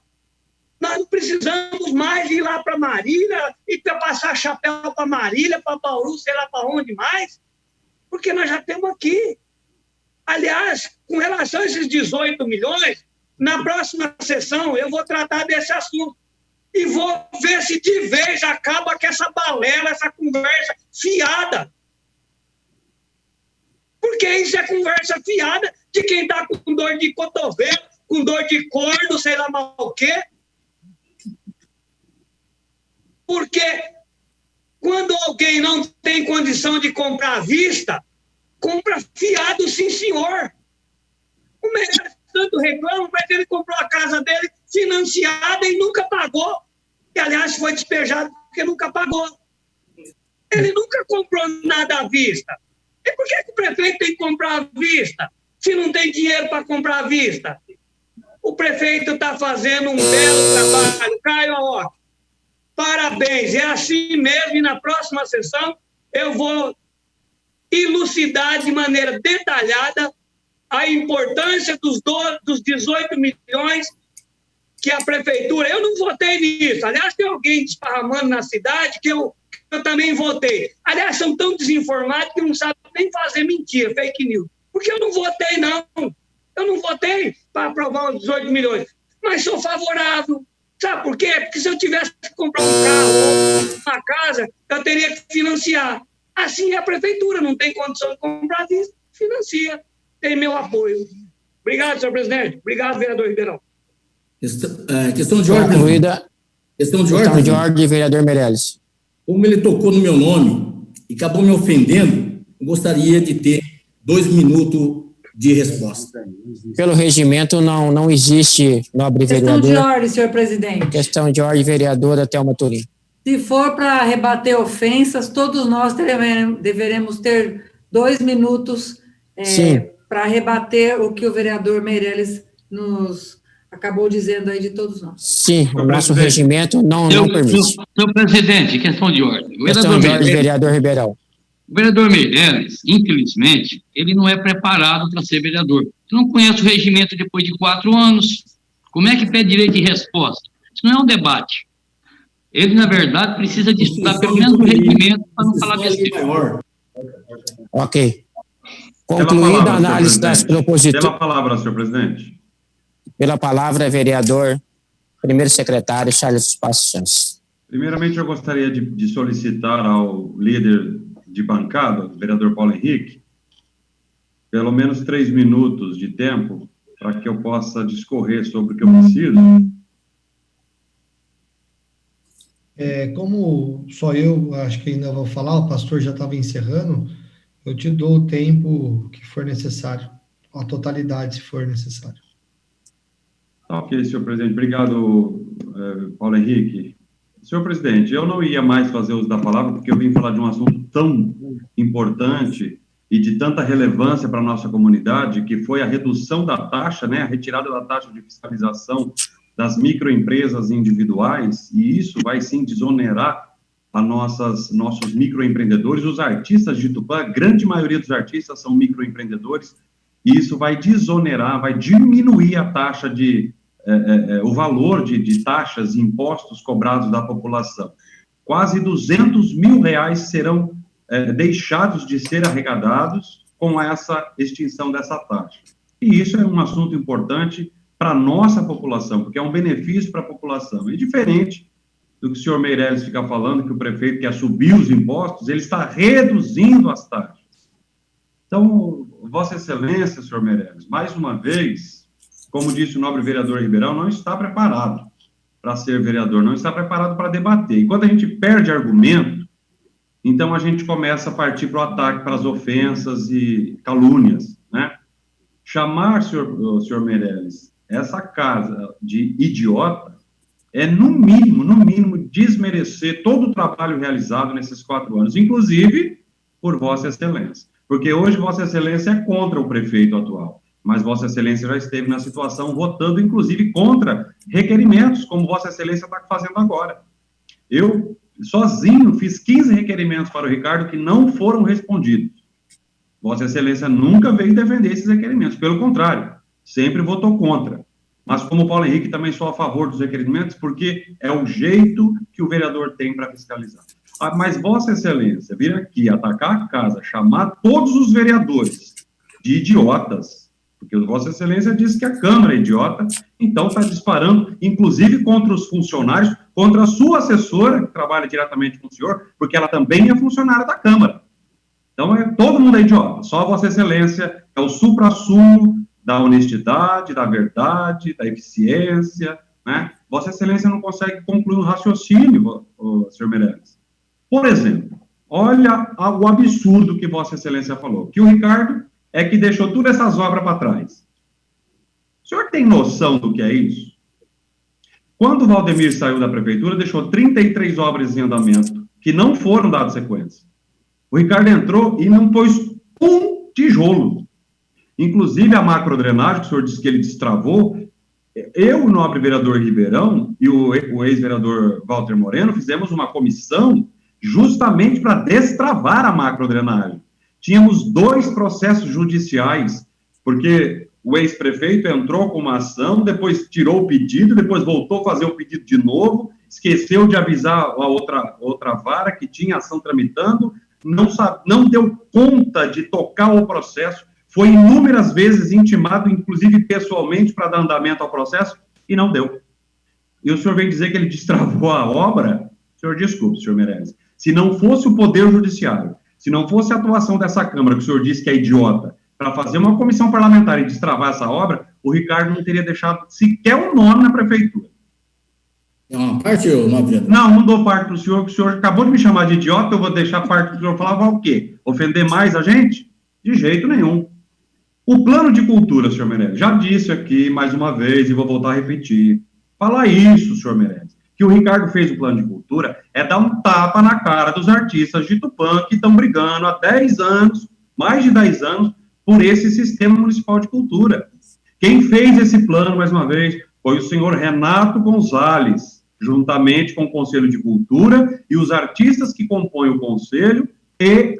Nós não precisamos mais ir lá para Marília e para passar chapéu para Marília, para Bauru, sei lá para onde mais, porque nós já temos aqui. Aliás, com relação a esses 18 milhões, na próxima sessão eu vou tratar desse assunto. E vou ver se de vez acaba com essa balela, essa conversa fiada. Porque porque isso é conversa fiada de quem está com dor de cotovelo, com dor de corno, sei lá mal o quê. Porque quando alguém não tem condição de comprar à vista, compra fiado, sim, senhor. O Meirelles tanto reclama, mas ele comprou a casa dele financiada e nunca pagou. E, aliás, foi despejado porque nunca pagou. Ele nunca comprou nada à vista. E por que o prefeito tem que comprar à vista, se não tem dinheiro para comprar à vista? O prefeito está fazendo um belo trabalho. Caio Aoki, parabéns. É assim mesmo, e na próxima sessão eu vou elucidar de maneira detalhada a importância dos 18 milhões que a prefeitura... Eu não votei nisso. Aliás, tem alguém desparramando na cidade que eu também votei. Aliás, são tão desinformados que não sabem nem fazer mentira, fake news. Porque eu não votei, não. Eu não votei para aprovar os 18 milhões. Mas sou favorável. Sabe por quê? Porque se eu tivesse que comprar um carro ou uma casa, eu teria que financiar. Assim é a prefeitura, não tem condição de comprar isso, financia. Tem meu apoio. Obrigado, senhor presidente. Obrigado, vereador Ribeirão. Questão de ordem. Concluída. Questão de ordem, vereador Meirelles. Como ele tocou no meu nome e acabou me ofendendo, eu gostaria de ter 2 minutos de resposta. Pelo regimento, não existe, nobre vereador. Questão de ordem, senhor presidente. Questão de ordem, vereadora Thelma Turim. Se for para rebater ofensas, todos nós deveremos ter 2 minutos para rebater o que o vereador Meirelles nos acabou dizendo aí de todos nós. Sim, o nosso regimento não permite. Senhor presidente, questão de ordem. Questão de ordem, vereador Ribeirão. O vereador Meirelles, infelizmente, ele não é preparado para ser vereador. Ele não conhece o regimento depois de 4 anos. Como é que pede direito de resposta? Isso não é um debate. Ele, na verdade, precisa de estudar pelo menos o regimento para não falar besteira. Ok. Concluída a análise das proposituras. Pela palavra, senhor presidente. Pela palavra, vereador, primeiro secretário, Charles Passos Santos. Primeiramente, eu gostaria de solicitar ao líder de bancada, o vereador Paulo Henrique, pelo menos 3 minutos de tempo para que eu possa discorrer sobre o que eu preciso. Como só eu acho que ainda vou falar, o pastor já estava encerrando, eu te dou o tempo que for necessário, a totalidade, se for necessário. Ok, senhor presidente. Obrigado, Paulo Henrique. Senhor presidente, eu não ia mais fazer uso da palavra, porque eu vim falar de um assunto tão importante e de tanta relevância para a nossa comunidade, que foi a redução da taxa, né, a retirada da taxa de fiscalização das microempresas individuais, e isso vai sim desonerar a nossos microempreendedores, os artistas de Tupã. A grande maioria dos artistas são microempreendedores, e isso vai desonerar, vai diminuir a taxa o valor de taxas e impostos cobrados da população. Quase R$200 mil serão deixados de ser arrecadados com essa extinção dessa taxa. E isso é um assunto importante para a nossa população, porque é um benefício para a população. É diferente do que o senhor Meirelles fica falando, que o prefeito quer subir os impostos, ele está reduzindo as taxas. Então, Vossa Excelência, senhor Meirelles, mais uma vez, como disse o nobre vereador Ribeirão, não está preparado para ser vereador, não está preparado para debater. E quando a gente perde argumento, então a gente começa a partir para o ataque, para as ofensas e calúnias, né? Chamar, senhor Meirelles, essa casa de idiota é, no mínimo, desmerecer todo o trabalho realizado nesses 4 anos, inclusive por Vossa Excelência. Porque hoje Vossa Excelência é contra o prefeito atual, mas Vossa Excelência já esteve na situação votando, inclusive, contra requerimentos, como Vossa Excelência está fazendo agora. Eu, sozinho, fiz 15 requerimentos para o Ricardo que não foram respondidos. Vossa Excelência nunca veio defender esses requerimentos, pelo contrário, sempre votou contra. Mas, como o Paulo Henrique, também sou a favor dos requerimentos, porque é o jeito que o vereador tem para fiscalizar. Mas Vossa Excelência vir aqui atacar a casa, chamar todos os vereadores de idiotas, porque Vossa Excelência disse que a Câmara é idiota, então está disparando, inclusive contra os funcionários, contra a sua assessora, que trabalha diretamente com o senhor, porque ela também é funcionária da Câmara. Então, todo mundo é idiota, só Vossa Excelência é o suprassumo da honestidade, da verdade, da eficiência, né? Vossa Excelência não consegue concluir um raciocínio, senhor Meirelles. Por exemplo, olha o absurdo que Vossa Excelência falou, que o Ricardo é que deixou todas essas obras para trás. O senhor tem noção do que é isso? Quando o Valdemir saiu da prefeitura, deixou 33 obras em andamento, que não foram dadas sequência. O Ricardo entrou e não pôs um tijolo. Inclusive, a macrodrenagem, que o senhor disse que ele destravou, eu, o nobre vereador Ribeirão, e o ex-vereador Walter Moreno, fizemos uma comissão justamente para destravar a macrodrenagem. Tínhamos 2 processos judiciais, porque o ex-prefeito entrou com uma ação, depois tirou o pedido, depois voltou a fazer o pedido de novo, esqueceu de avisar a outra vara que tinha ação tramitando, não deu conta de tocar o processo, foi inúmeras vezes intimado, inclusive pessoalmente, para dar andamento ao processo, e não deu. E o senhor vem dizer que ele destravou a obra? Senhor, desculpe, senhor Meirelles. Se não fosse o Poder Judiciário, se não fosse a atuação dessa Câmara, que o senhor disse que é idiota, para fazer uma comissão parlamentar e destravar essa obra, o Ricardo não teria deixado sequer um nome na prefeitura. É uma parte ou não? Não dou parte para o senhor, que o senhor acabou de me chamar de idiota, eu vou deixar parte do senhor falar o quê? Ofender mais a gente? De jeito nenhum. O plano de cultura, senhor Meirelles, já disse aqui mais uma vez e vou voltar a repetir. Falar isso, senhor Meirelles, que o Ricardo fez o plano de cultura é dar um tapa na cara dos artistas de Tupã que estão brigando há 10 anos, mais de 10 anos, por esse sistema municipal de cultura. Quem fez esse plano, mais uma vez, foi o senhor Renato Gonzalez, juntamente com o Conselho de Cultura e os artistas que compõem o Conselho e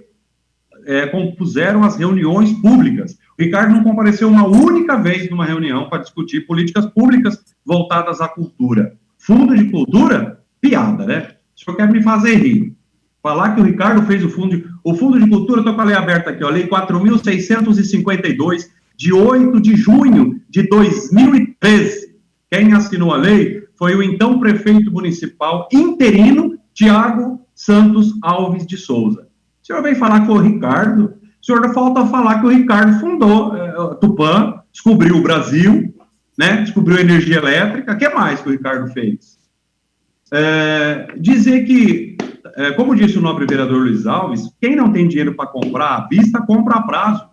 compuseram as reuniões públicas. O Ricardo não compareceu uma única vez numa reunião para discutir políticas públicas voltadas à cultura. Fundo de cultura? Piada, né? O senhor quer me fazer rir. Falar que o Ricardo fez o fundo de cultura, estou com a lei aberta aqui, a lei 4.652, de 8 de junho de 2013. Quem assinou a lei foi o então prefeito municipal interino, Tiago Santos Alves de Souza. O senhor vem falar com o Ricardo, o senhor falta falar que o Ricardo fundou Tupã, descobriu o Brasil, né, descobriu a energia elétrica, o que mais que o Ricardo fez? Dizer que, como disse o nobre vereador Luiz Alves, quem não tem dinheiro para comprar à vista, compra a prazo.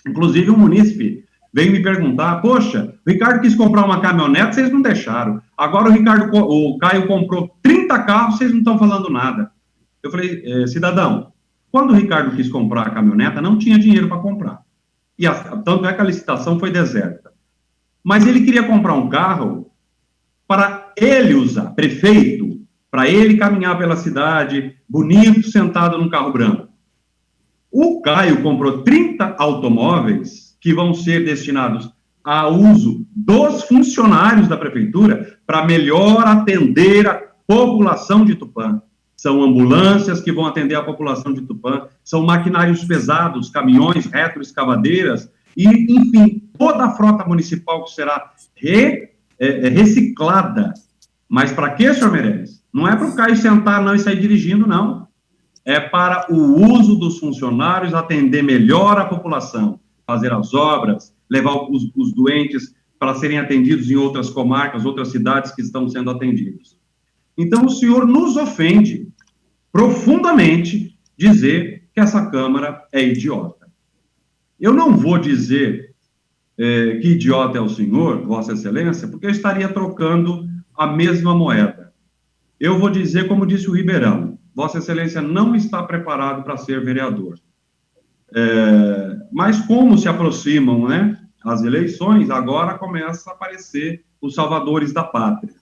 Inclusive, um munícipe veio me perguntar, poxa, o Ricardo quis comprar uma caminhonete, vocês não deixaram. Agora o Caio comprou 30 carros, vocês não estão falando nada. Eu falei, cidadão, quando o Ricardo quis comprar a caminhoneta, não tinha dinheiro para comprar. E tanto é que a licitação foi deserta. Mas ele queria comprar um carro para ele usar, prefeito, para ele caminhar pela cidade, bonito, sentado num carro branco. O Caio comprou 30 automóveis que vão ser destinados a uso dos funcionários da prefeitura para melhor atender a população de Tupã. São ambulâncias que vão atender a população de Tupã, são maquinários pesados, caminhões, retroescavadeiras, e, enfim, toda a frota municipal que será reciclada. Mas para quê, senhor Meirelles? Não é para o Caio sentar não e sair dirigindo, não. É para o uso dos funcionários, atender melhor a população, fazer as obras, levar os doentes para serem atendidos em outras comarcas, outras cidades que estão sendo atendidos. Então, o senhor nos ofende profundamente dizer que essa Câmara é idiota. Eu não vou dizer que idiota é o senhor, Vossa Excelência, porque eu estaria trocando a mesma moeda. Eu vou dizer, como disse o Ribeirão, Vossa Excelência não está preparado para ser vereador. Mas como se aproximam, né, as eleições, agora começa a aparecer os salvadores da pátria.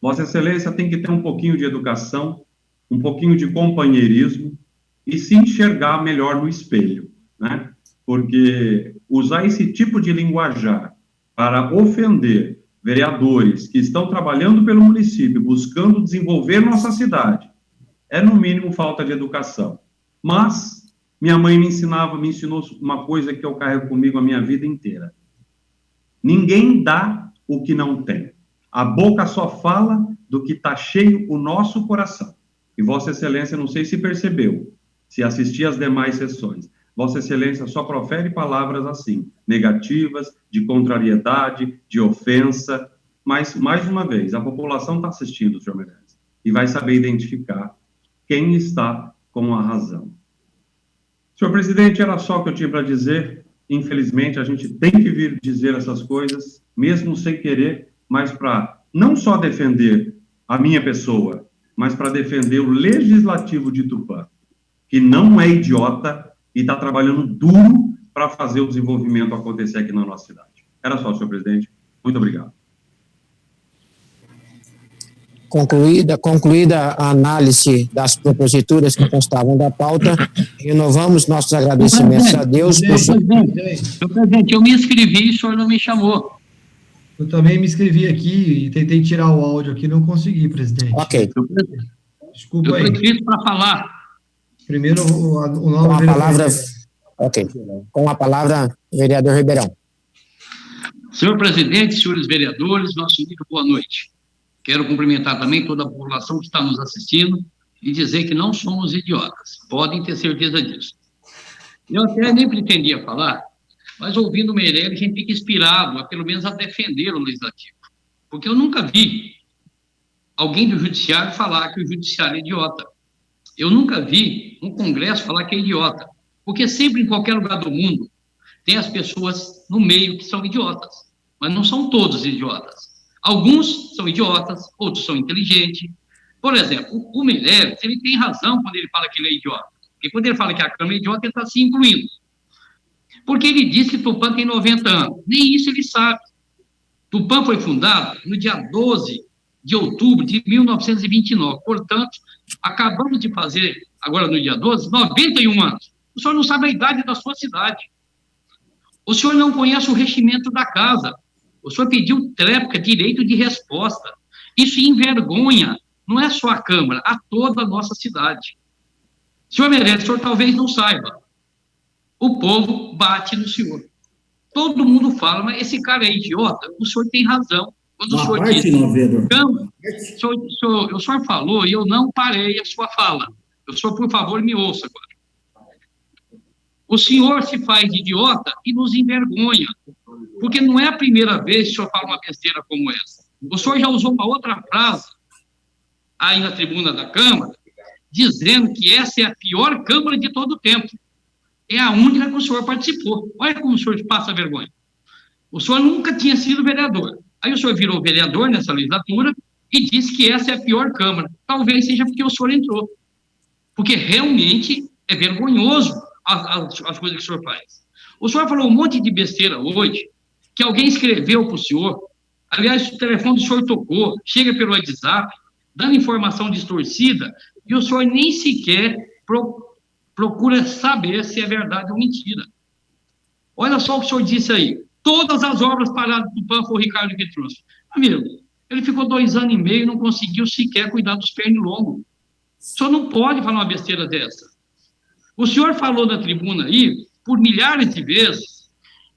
Vossa Excelência tem que ter um pouquinho de educação, um pouquinho de companheirismo e se enxergar melhor no espelho, né? Porque usar esse tipo de linguajar para ofender vereadores que estão trabalhando pelo município, buscando desenvolver nossa cidade, é, no mínimo, falta de educação. Mas minha mãe me ensinou uma coisa que eu carrego comigo a minha vida inteira. Ninguém dá o que não tem. A boca só fala do que está cheio o nosso coração. E Vossa Excelência, não sei se percebeu, se assistir às demais sessões. Vossa Excelência só profere palavras assim, negativas, de contrariedade, de ofensa, mas, mais uma vez, a população está assistindo, senhor Meirelles, e vai saber identificar quem está com a razão. Senhor presidente, era só o que eu tinha para dizer. Infelizmente, a gente tem que vir dizer essas coisas, mesmo sem querer, mas para não só defender a minha pessoa, mas para defender o Legislativo de Tupã, que não é idiota e está trabalhando duro para fazer o desenvolvimento acontecer aqui na nossa cidade. Era só, senhor presidente. Muito obrigado. Concluída a análise das proposituras que constavam da pauta, renovamos nossos agradecimentos a Deus. Senhor presidente, eu me inscrevi e o senhor não me chamou. Eu também me inscrevi aqui e tentei tirar o áudio aqui, não consegui, presidente. Ok. Desculpa aí. Eu fui inscrito para falar. Primeiro, o nome com a palavra. Ok. Com a palavra, vereador Ribeirão. Senhor presidente, senhores vereadores, nosso muito boa noite. Quero cumprimentar também toda a população que está nos assistindo e dizer que não somos idiotas. Podem ter certeza disso. Eu até nem pretendia falar, mas ouvindo o Meirelles, a gente fica inspirado, pelo menos a defender o Legislativo. Porque eu nunca vi alguém do Judiciário falar que o Judiciário é idiota. Eu nunca vi um Congresso falar que é idiota. Porque sempre, em qualquer lugar do mundo, tem as pessoas no meio que são idiotas. Mas não são todos idiotas. Alguns são idiotas, outros são inteligentes. Por exemplo, o Meirelles, ele tem razão quando ele fala que ele é idiota. Porque quando ele fala que a Câmara é idiota, ele está se incluindo. Porque ele diz que Tupã tem 90 anos. Nem isso ele sabe. Tupã foi fundado no dia 12 de outubro de 1929. Portanto, acabamos de fazer, agora no dia 12, 91 anos. O senhor não sabe a idade da sua cidade. O senhor não conhece o regimento da casa. O senhor pediu tréplica, direito de resposta. Isso envergonha, não é só a Câmara, a toda a nossa cidade. Senhor Meirelles, o senhor talvez não saiba. O povo bate no senhor. Todo mundo fala, mas esse cara é idiota. O senhor tem razão. Quando o senhor disse, o senhor falou e eu não parei a sua fala. O senhor, por favor, me ouça agora. O senhor se faz de idiota e nos envergonha. Porque não é a primeira vez que o senhor fala uma besteira como essa. O senhor já usou uma outra frase aí na tribuna da Câmara, dizendo que essa é a pior Câmara de todo o tempo. É a única que o senhor participou. Olha como o senhor passa vergonha. O senhor nunca tinha sido vereador. Aí o senhor virou vereador nessa legislatura e disse que essa é a pior Câmara. Talvez seja porque o senhor entrou. Porque realmente é vergonhoso as coisas que o senhor faz. O senhor falou um monte de besteira hoje, que alguém escreveu para o senhor. Aliás, o telefone do senhor tocou, chega pelo WhatsApp, dando informação distorcida, e o senhor nem sequer procura saber se é verdade ou mentira. Olha só o que o senhor disse aí. Todas as obras paradas do Tupã foi o Ricardo que trouxe. Amigo, ele ficou 2 anos e meio e não conseguiu sequer cuidar dos pernilongos. O senhor não pode falar uma besteira dessa. O senhor falou na tribuna aí, por milhares de vezes,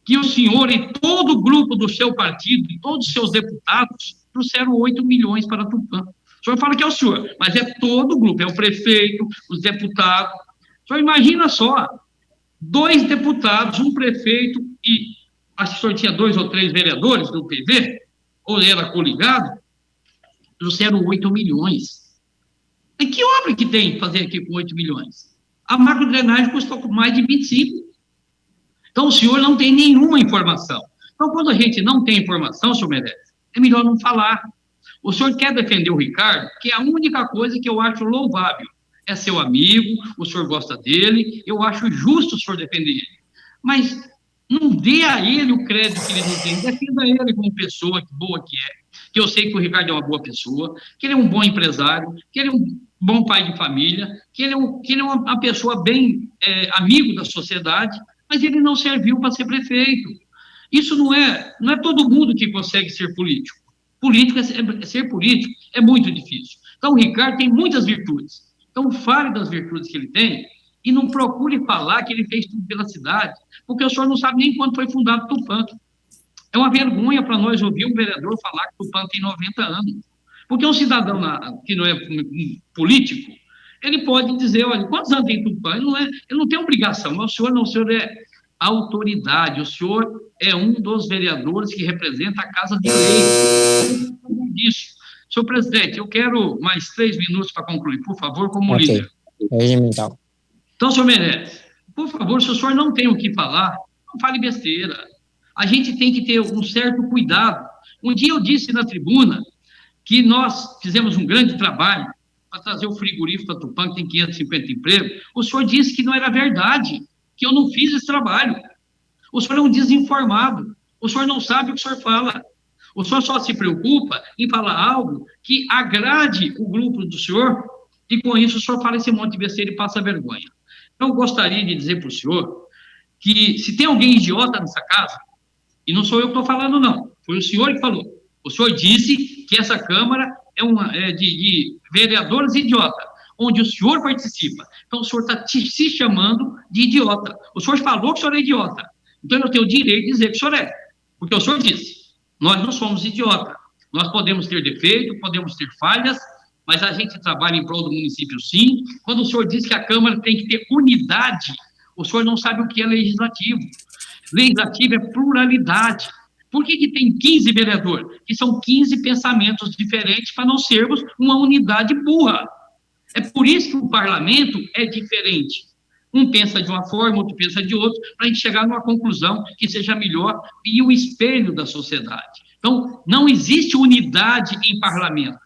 que o senhor e todo o grupo do seu partido, e todos os seus deputados, trouxeram 8 milhões para Tupã. O senhor fala que é o senhor, mas é todo o grupo, é o prefeito, os deputados. O senhor imagina só, 2 deputados, um prefeito e acho que o senhor tinha 2 ou 3 vereadores do PV, ou era coligado, trouxeram 8 milhões. E que obra que tem fazer aqui com 8 milhões? A macrodrenagem custou mais de 25. Então, o senhor não tem nenhuma informação. Então, quando a gente não tem informação, senhor Meirelles, é melhor não falar. O senhor quer defender o Ricardo, que é a única coisa que eu acho louvável. É seu amigo, o senhor gosta dele, eu acho justo o senhor defender ele. Mas não dê a ele o crédito que ele não tem. Defenda ele como pessoa boa que é. Que eu sei que o Ricardo é uma boa pessoa, que ele é um bom empresário, que ele é um bom pai de família, que ele é uma pessoa bem amigo da sociedade, mas ele não serviu para ser prefeito. Isso não é todo mundo que consegue ser político. Ser político é muito difícil. Então, o Ricardo tem muitas virtudes. Então, fale das virtudes que ele tem e não procure falar que ele fez tudo pela cidade, porque o senhor não sabe nem quando foi fundado o Tupã. É uma vergonha para nós ouvir um vereador falar que o Tupã tem 90 anos. Porque um cidadão que não é político, Ele pode dizer, olha, quantos anos tem Tupã? Ele não tem obrigação, mas o senhor é autoridade, o senhor é um dos vereadores que representa a Casa de Lei. Disso. Senhor presidente, eu quero mais 3 minutos para concluir, por favor, como líder. Regimental. Então, senhor Meirelles, por favor, se o senhor não tem o que falar, não fale besteira. A gente tem que ter um certo cuidado. Um dia eu disse na tribuna que nós fizemos um grande trabalho para trazer o frigorífico para Tupã, que tem 550 empregos. O senhor disse que não era verdade, que eu não fiz esse trabalho. O senhor é um desinformado. O senhor não sabe o que o senhor fala. O senhor só se preocupa em falar algo que agrade o grupo do senhor, e com isso o senhor fala esse monte de besteira e passa vergonha. Então, eu gostaria de dizer para o senhor que se tem alguém idiota nessa casa, e não sou eu que estou falando, não, foi o senhor que falou. O senhor disse que essa Câmara é de vereadores idiotas, onde o senhor participa. Então, o senhor está se chamando de idiota. O senhor falou que o senhor é idiota. Então, eu tenho o direito de dizer que o senhor é. Porque o senhor disse. Nós não somos idiotas. Nós podemos ter defeito, podemos ter falhas, mas a gente trabalha em prol do município, sim. Quando o senhor diz que a Câmara tem que ter unidade, o senhor não sabe o que é legislativo. Legislativo é pluralidade. Por que tem 15 vereadores? Que são 15 pensamentos diferentes para não sermos uma unidade burra. É por isso que o parlamento é diferente. Um pensa de uma forma, outro pensa de outra, para a gente chegar numa conclusão que seja melhor e o espelho da sociedade. Então, não existe unidade em parlamento.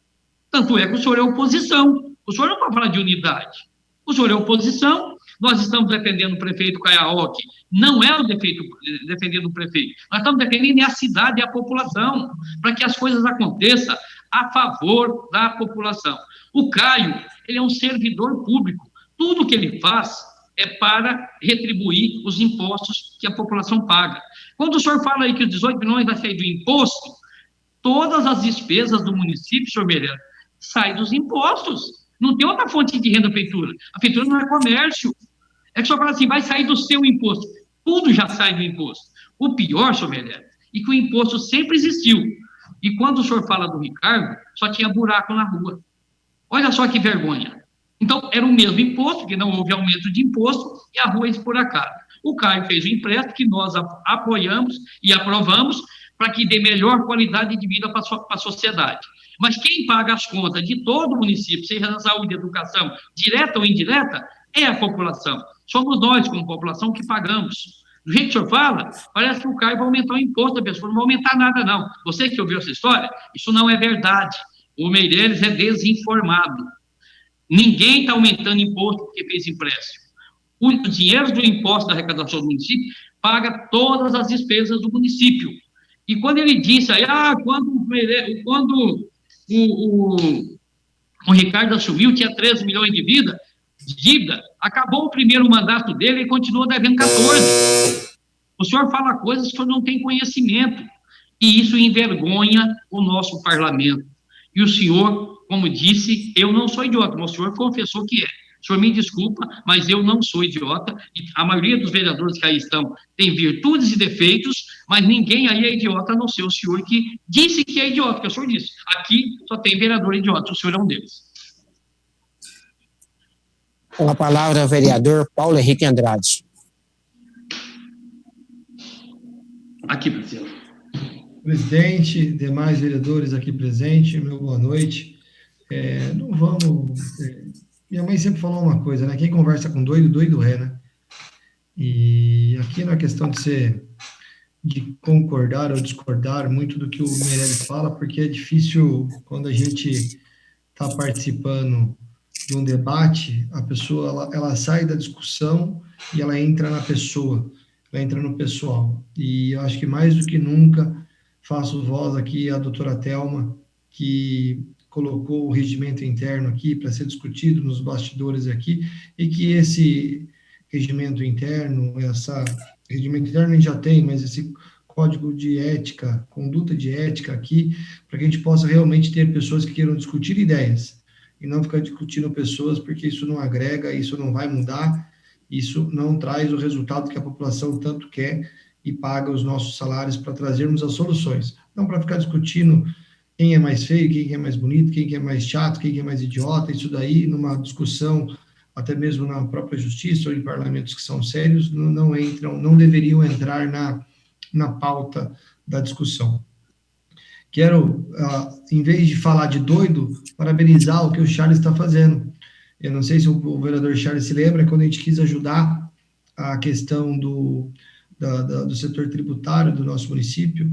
Tanto é que o senhor é oposição. O senhor não vai falar de unidade. O senhor é oposição. Nós estamos defendendo o prefeito Caiaoque. Não é o defendendo o prefeito. Nós estamos defendendo a cidade e a população, para que as coisas aconteçam a favor da população. O Caio, ele é um servidor público. Tudo que ele faz é para retribuir os impostos que a população paga. Quando o senhor fala aí que os 18 milhões vai sair do imposto, todas as despesas do município, senhor Meirelles, saem dos impostos. Não tem outra fonte de renda da prefeitura. A prefeitura não é comércio. É que o senhor fala assim, vai sair do seu imposto. Tudo já sai do imposto. O pior, senhor Meirelles, é que o imposto sempre existiu. E quando o senhor fala do Ricardo, só tinha buraco na rua. Olha só que vergonha. Então, era o mesmo imposto, porque não houve aumento de imposto, e a rua é esburacada. O Caio fez um empréstimo que nós apoiamos e aprovamos para que dê melhor qualidade de vida para a sociedade. Mas quem paga as contas de todo o município, seja na saúde e educação, direta ou indireta, é a população. Somos nós, como população, que pagamos. Do jeito que o senhor fala, parece que o Caio vai aumentar o imposto da pessoa. Não vai aumentar nada, não. Você que ouviu essa história, isso não é verdade. O Meirelles é desinformado. Ninguém está aumentando imposto porque fez empréstimo. O dinheiro do imposto da arrecadação do município paga todas as despesas do município. E quando ele disse aí, quando o Ricardo assumiu, tinha 13 milhões de dívida, acabou o primeiro mandato dele e continua devendo 14. O senhor fala coisas que o senhor não tem conhecimento. E isso envergonha o nosso parlamento. E o senhor, como disse, eu não sou idiota, mas o senhor confessou que é. O senhor me desculpa, mas eu não sou idiota. E a maioria dos vereadores que aí estão tem virtudes e defeitos, mas ninguém aí é idiota, a não ser o senhor que disse que é idiota, que o senhor disse. Aqui só tem vereador idiota, o senhor é um deles. Com a palavra, o vereador Paulo Henrique Andrade. Aqui, presidente. Presidente, demais vereadores aqui presentes, meu boa noite. Não vamos... minha mãe sempre falou uma coisa, né? Quem conversa com doido, doido é, né? E aqui não é questão de concordar ou discordar muito do que o Meirelles fala, porque é difícil quando a gente está participando de um debate, a pessoa ela sai da discussão e ela entra na pessoa, ela entra no pessoal. E eu acho que mais do que nunca faço voz aqui à doutora Thelma, que colocou o regimento interno aqui para ser discutido nos bastidores aqui, e que esse regimento interno a gente já tem, mas esse código de ética, conduta de ética aqui, para que a gente possa realmente ter pessoas que queiram discutir ideias, e não ficar discutindo pessoas, porque isso não agrega, isso não vai mudar, isso não traz o resultado que a população tanto quer e paga os nossos salários para trazermos as soluções. Não para ficar discutindo quem é mais feio, quem é mais bonito, quem é mais chato, quem é mais idiota, isso daí, numa discussão, até mesmo na própria justiça ou em parlamentos que são sérios, não deveriam entrar na pauta da discussão. Quero, em vez de falar de doido, parabenizar o que o Charles está fazendo. Eu não sei se o vereador Charles se lembra, quando a gente quis ajudar a questão do setor tributário do nosso município,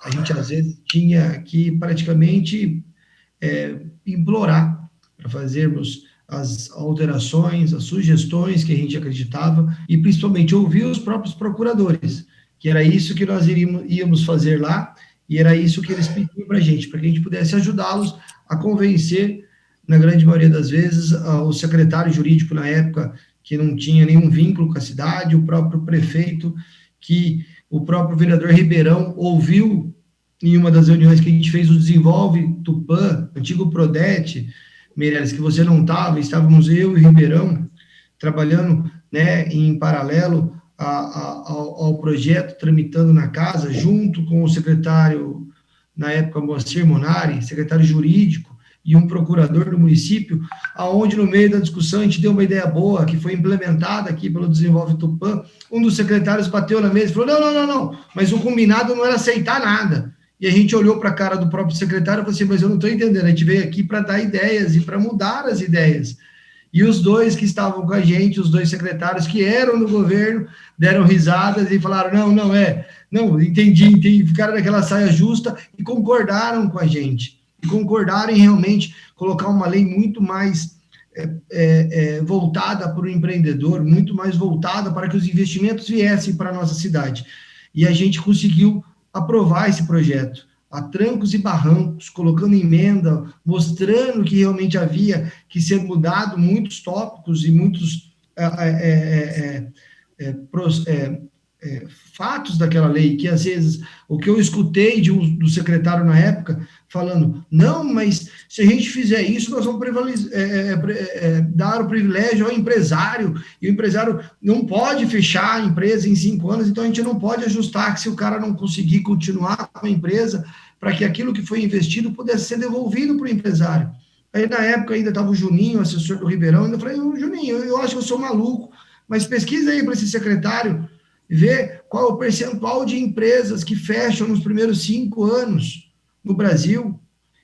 a gente às vezes tinha que praticamente implorar para fazermos as alterações, as sugestões que a gente acreditava, e principalmente ouvir os próprios procuradores, que era isso que nós íamos fazer lá, e era isso que eles pediam para a gente pudesse ajudá-los a convencer, na grande maioria das vezes, o secretário jurídico na época, que não tinha nenhum vínculo com a cidade, o próprio prefeito, que o próprio vereador Ribeirão ouviu em uma das reuniões que a gente fez, o Desenvolve Tupã, antigo Prodete, Meirelles, que você não estava, estávamos eu e o Ribeirão trabalhando, né, em paralelo ao projeto, tramitando na casa, junto com o secretário, na época, Moacir Monari, secretário jurídico, e um procurador do município, aonde no meio da discussão a gente deu uma ideia boa, que foi implementada aqui pelo Desenvolve Tupã. Um dos secretários bateu na mesa e falou, não, mas o combinado não era aceitar nada. E a gente olhou para a cara do próprio secretário e falou assim, mas eu não estou entendendo, a gente veio aqui para dar ideias e para mudar as ideias. E os dois que estavam com a gente, os dois secretários que eram do governo, deram risadas e falaram, não, entendi, ficaram naquela saia justa e concordaram com a gente. E concordaram em realmente colocar uma lei muito mais voltada para o empreendedor, muito mais voltada para que os investimentos viessem para a nossa cidade. E a gente conseguiu aprovar esse projeto, a trancos e barrancos, colocando emenda, mostrando que realmente havia que ser mudado muitos tópicos e muitos fatos daquela lei, que às vezes, o que eu escutei do secretário na época, falando, não, mas se a gente fizer isso, nós vamos dar o privilégio ao empresário, e o empresário não pode fechar a empresa em 5 anos, então a gente não pode ajustar, que se o cara não conseguir continuar com a empresa, para que aquilo que foi investido pudesse ser devolvido para o empresário. Aí, na época, ainda estava o Juninho, assessor do Ribeirão, ainda falei, Juninho, eu acho que eu sou maluco, mas pesquisa aí para esse secretário, ver qual é o percentual de empresas que fecham nos primeiros 5 anos no Brasil,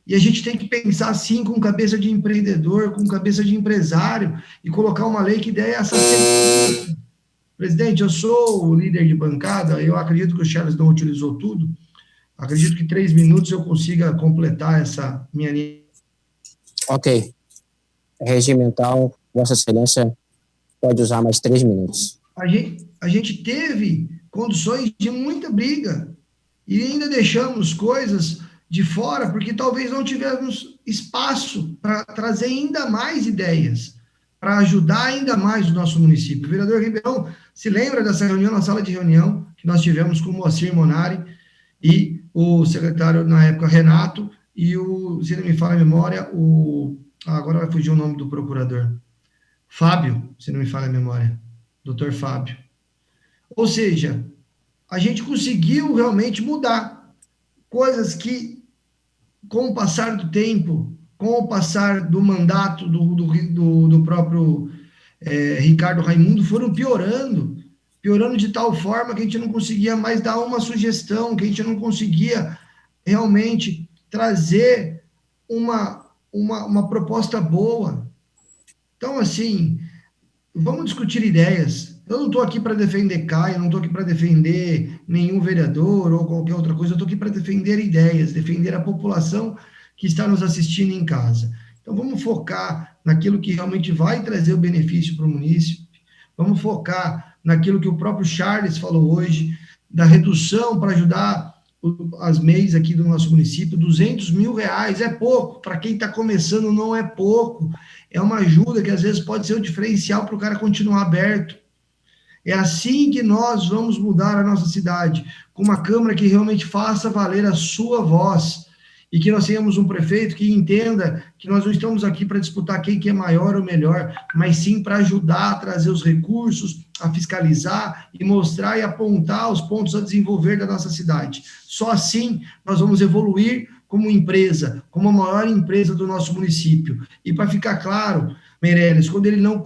e a gente tem que pensar assim, com cabeça de empreendedor, com cabeça de empresário, e colocar uma lei que dê essa certeza. Presidente, eu sou o líder de bancada, eu acredito que o Charles não utilizou tudo, acredito que 3 minutos eu consiga completar essa minha linha. Ok. Regimental, Vossa Excelência pode usar mais 3 minutos. A gente teve condições de muita briga e ainda deixamos coisas de fora porque talvez não tivemos espaço para trazer ainda mais ideias, para ajudar ainda mais o nosso município. O vereador Ribeirão se lembra dessa reunião, na sala de reunião, que nós tivemos com o Moacir Monari e o secretário, na época, Renato, e se não me falha a memória, agora vai fugir o nome do procurador. Fábio, se não me falha a memória. Doutor Fábio. Ou seja, a gente conseguiu realmente mudar coisas que, com o passar do tempo, com o passar do mandato do próprio Ricardo Raimundo, foram piorando de tal forma que a gente não conseguia mais dar uma sugestão, que a gente não conseguia realmente trazer uma proposta boa. Então, assim, vamos discutir ideias. Eu não estou aqui para defender Caio, não estou aqui para defender nenhum vereador ou qualquer outra coisa, eu estou aqui para defender ideias, defender a população que está nos assistindo em casa. Então, vamos focar naquilo que realmente vai trazer o benefício para o município, vamos focar naquilo que o próprio Charles falou hoje, da redução para ajudar as MEIs aqui do nosso município. R$200 mil é pouco, para quem está começando não é pouco, é uma ajuda que às vezes pode ser o diferencial para o cara continuar aberto. É assim que nós vamos mudar a nossa cidade, com uma Câmara que realmente faça valer a sua voz, e que nós tenhamos um prefeito que entenda que nós não estamos aqui para disputar quem que é maior ou melhor, mas sim para ajudar a trazer os recursos, a fiscalizar e mostrar e apontar os pontos a desenvolver da nossa cidade. Só assim nós vamos evoluir como empresa, como a maior empresa do nosso município. E para ficar claro, Meirelles, quando ele não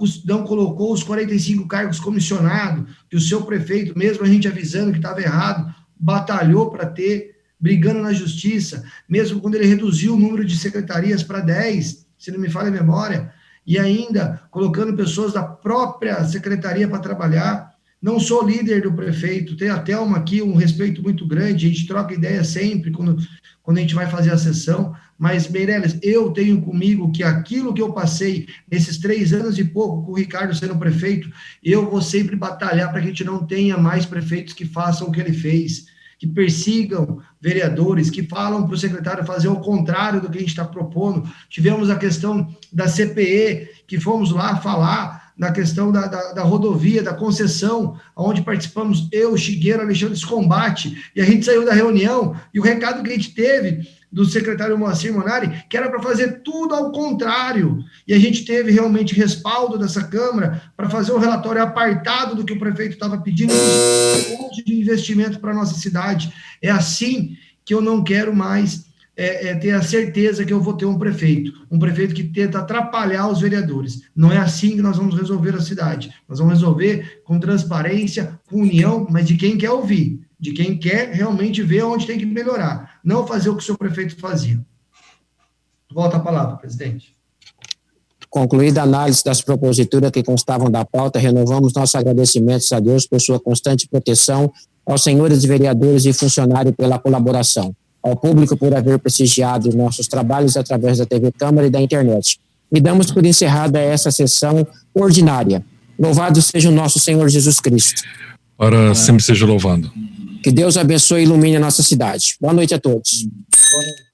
colocou os 45 cargos comissionados, que o seu prefeito, mesmo a gente avisando que estava errado, batalhou para ter, brigando na justiça, mesmo quando ele reduziu o número de secretarias para 10, se não me falha a memória, e ainda colocando pessoas da própria secretaria para trabalhar. Não sou líder do prefeito, tenho a Thelma aqui, um respeito muito grande, a gente troca ideia sempre quando a gente vai fazer a sessão, mas, Meirelles, eu tenho comigo que aquilo que eu passei nesses 3 anos e pouco com o Ricardo sendo prefeito, eu vou sempre batalhar para que a gente não tenha mais prefeitos que façam o que ele fez, que persigam vereadores, que falam para o secretário fazer o contrário do que a gente está propondo. Tivemos a questão da CPE, que fomos lá falar na questão da rodovia, da concessão, onde participamos eu, Chigueiro, Alexandre Combate, e a gente saiu da reunião, e o recado que a gente teve do secretário Moacir Monari, que era para fazer tudo ao contrário, e a gente teve realmente respaldo dessa Câmara para fazer um relatório apartado do que o prefeito estava pedindo, de investimento para a nossa cidade. É assim que eu não quero mais ter a certeza que eu vou ter um prefeito que tenta atrapalhar os vereadores. Não é assim que nós vamos resolver a cidade. Nós vamos resolver com transparência, com união, mas de quem quer ouvir, de quem quer realmente ver onde tem que melhorar, não fazer o que o seu prefeito fazia. Volta a palavra, presidente. Concluída a análise das proposituras que constavam da pauta, renovamos nossos agradecimentos a Deus por sua constante proteção, aos senhores vereadores e funcionários pela colaboração, ao público por haver prestigiado nossos trabalhos através da TV Câmara e da internet. E damos por encerrada essa sessão ordinária. Louvado seja o nosso Senhor Jesus Cristo. Para sempre seja louvado. Que Deus abençoe e ilumine a nossa cidade. Boa noite a todos. Boa noite.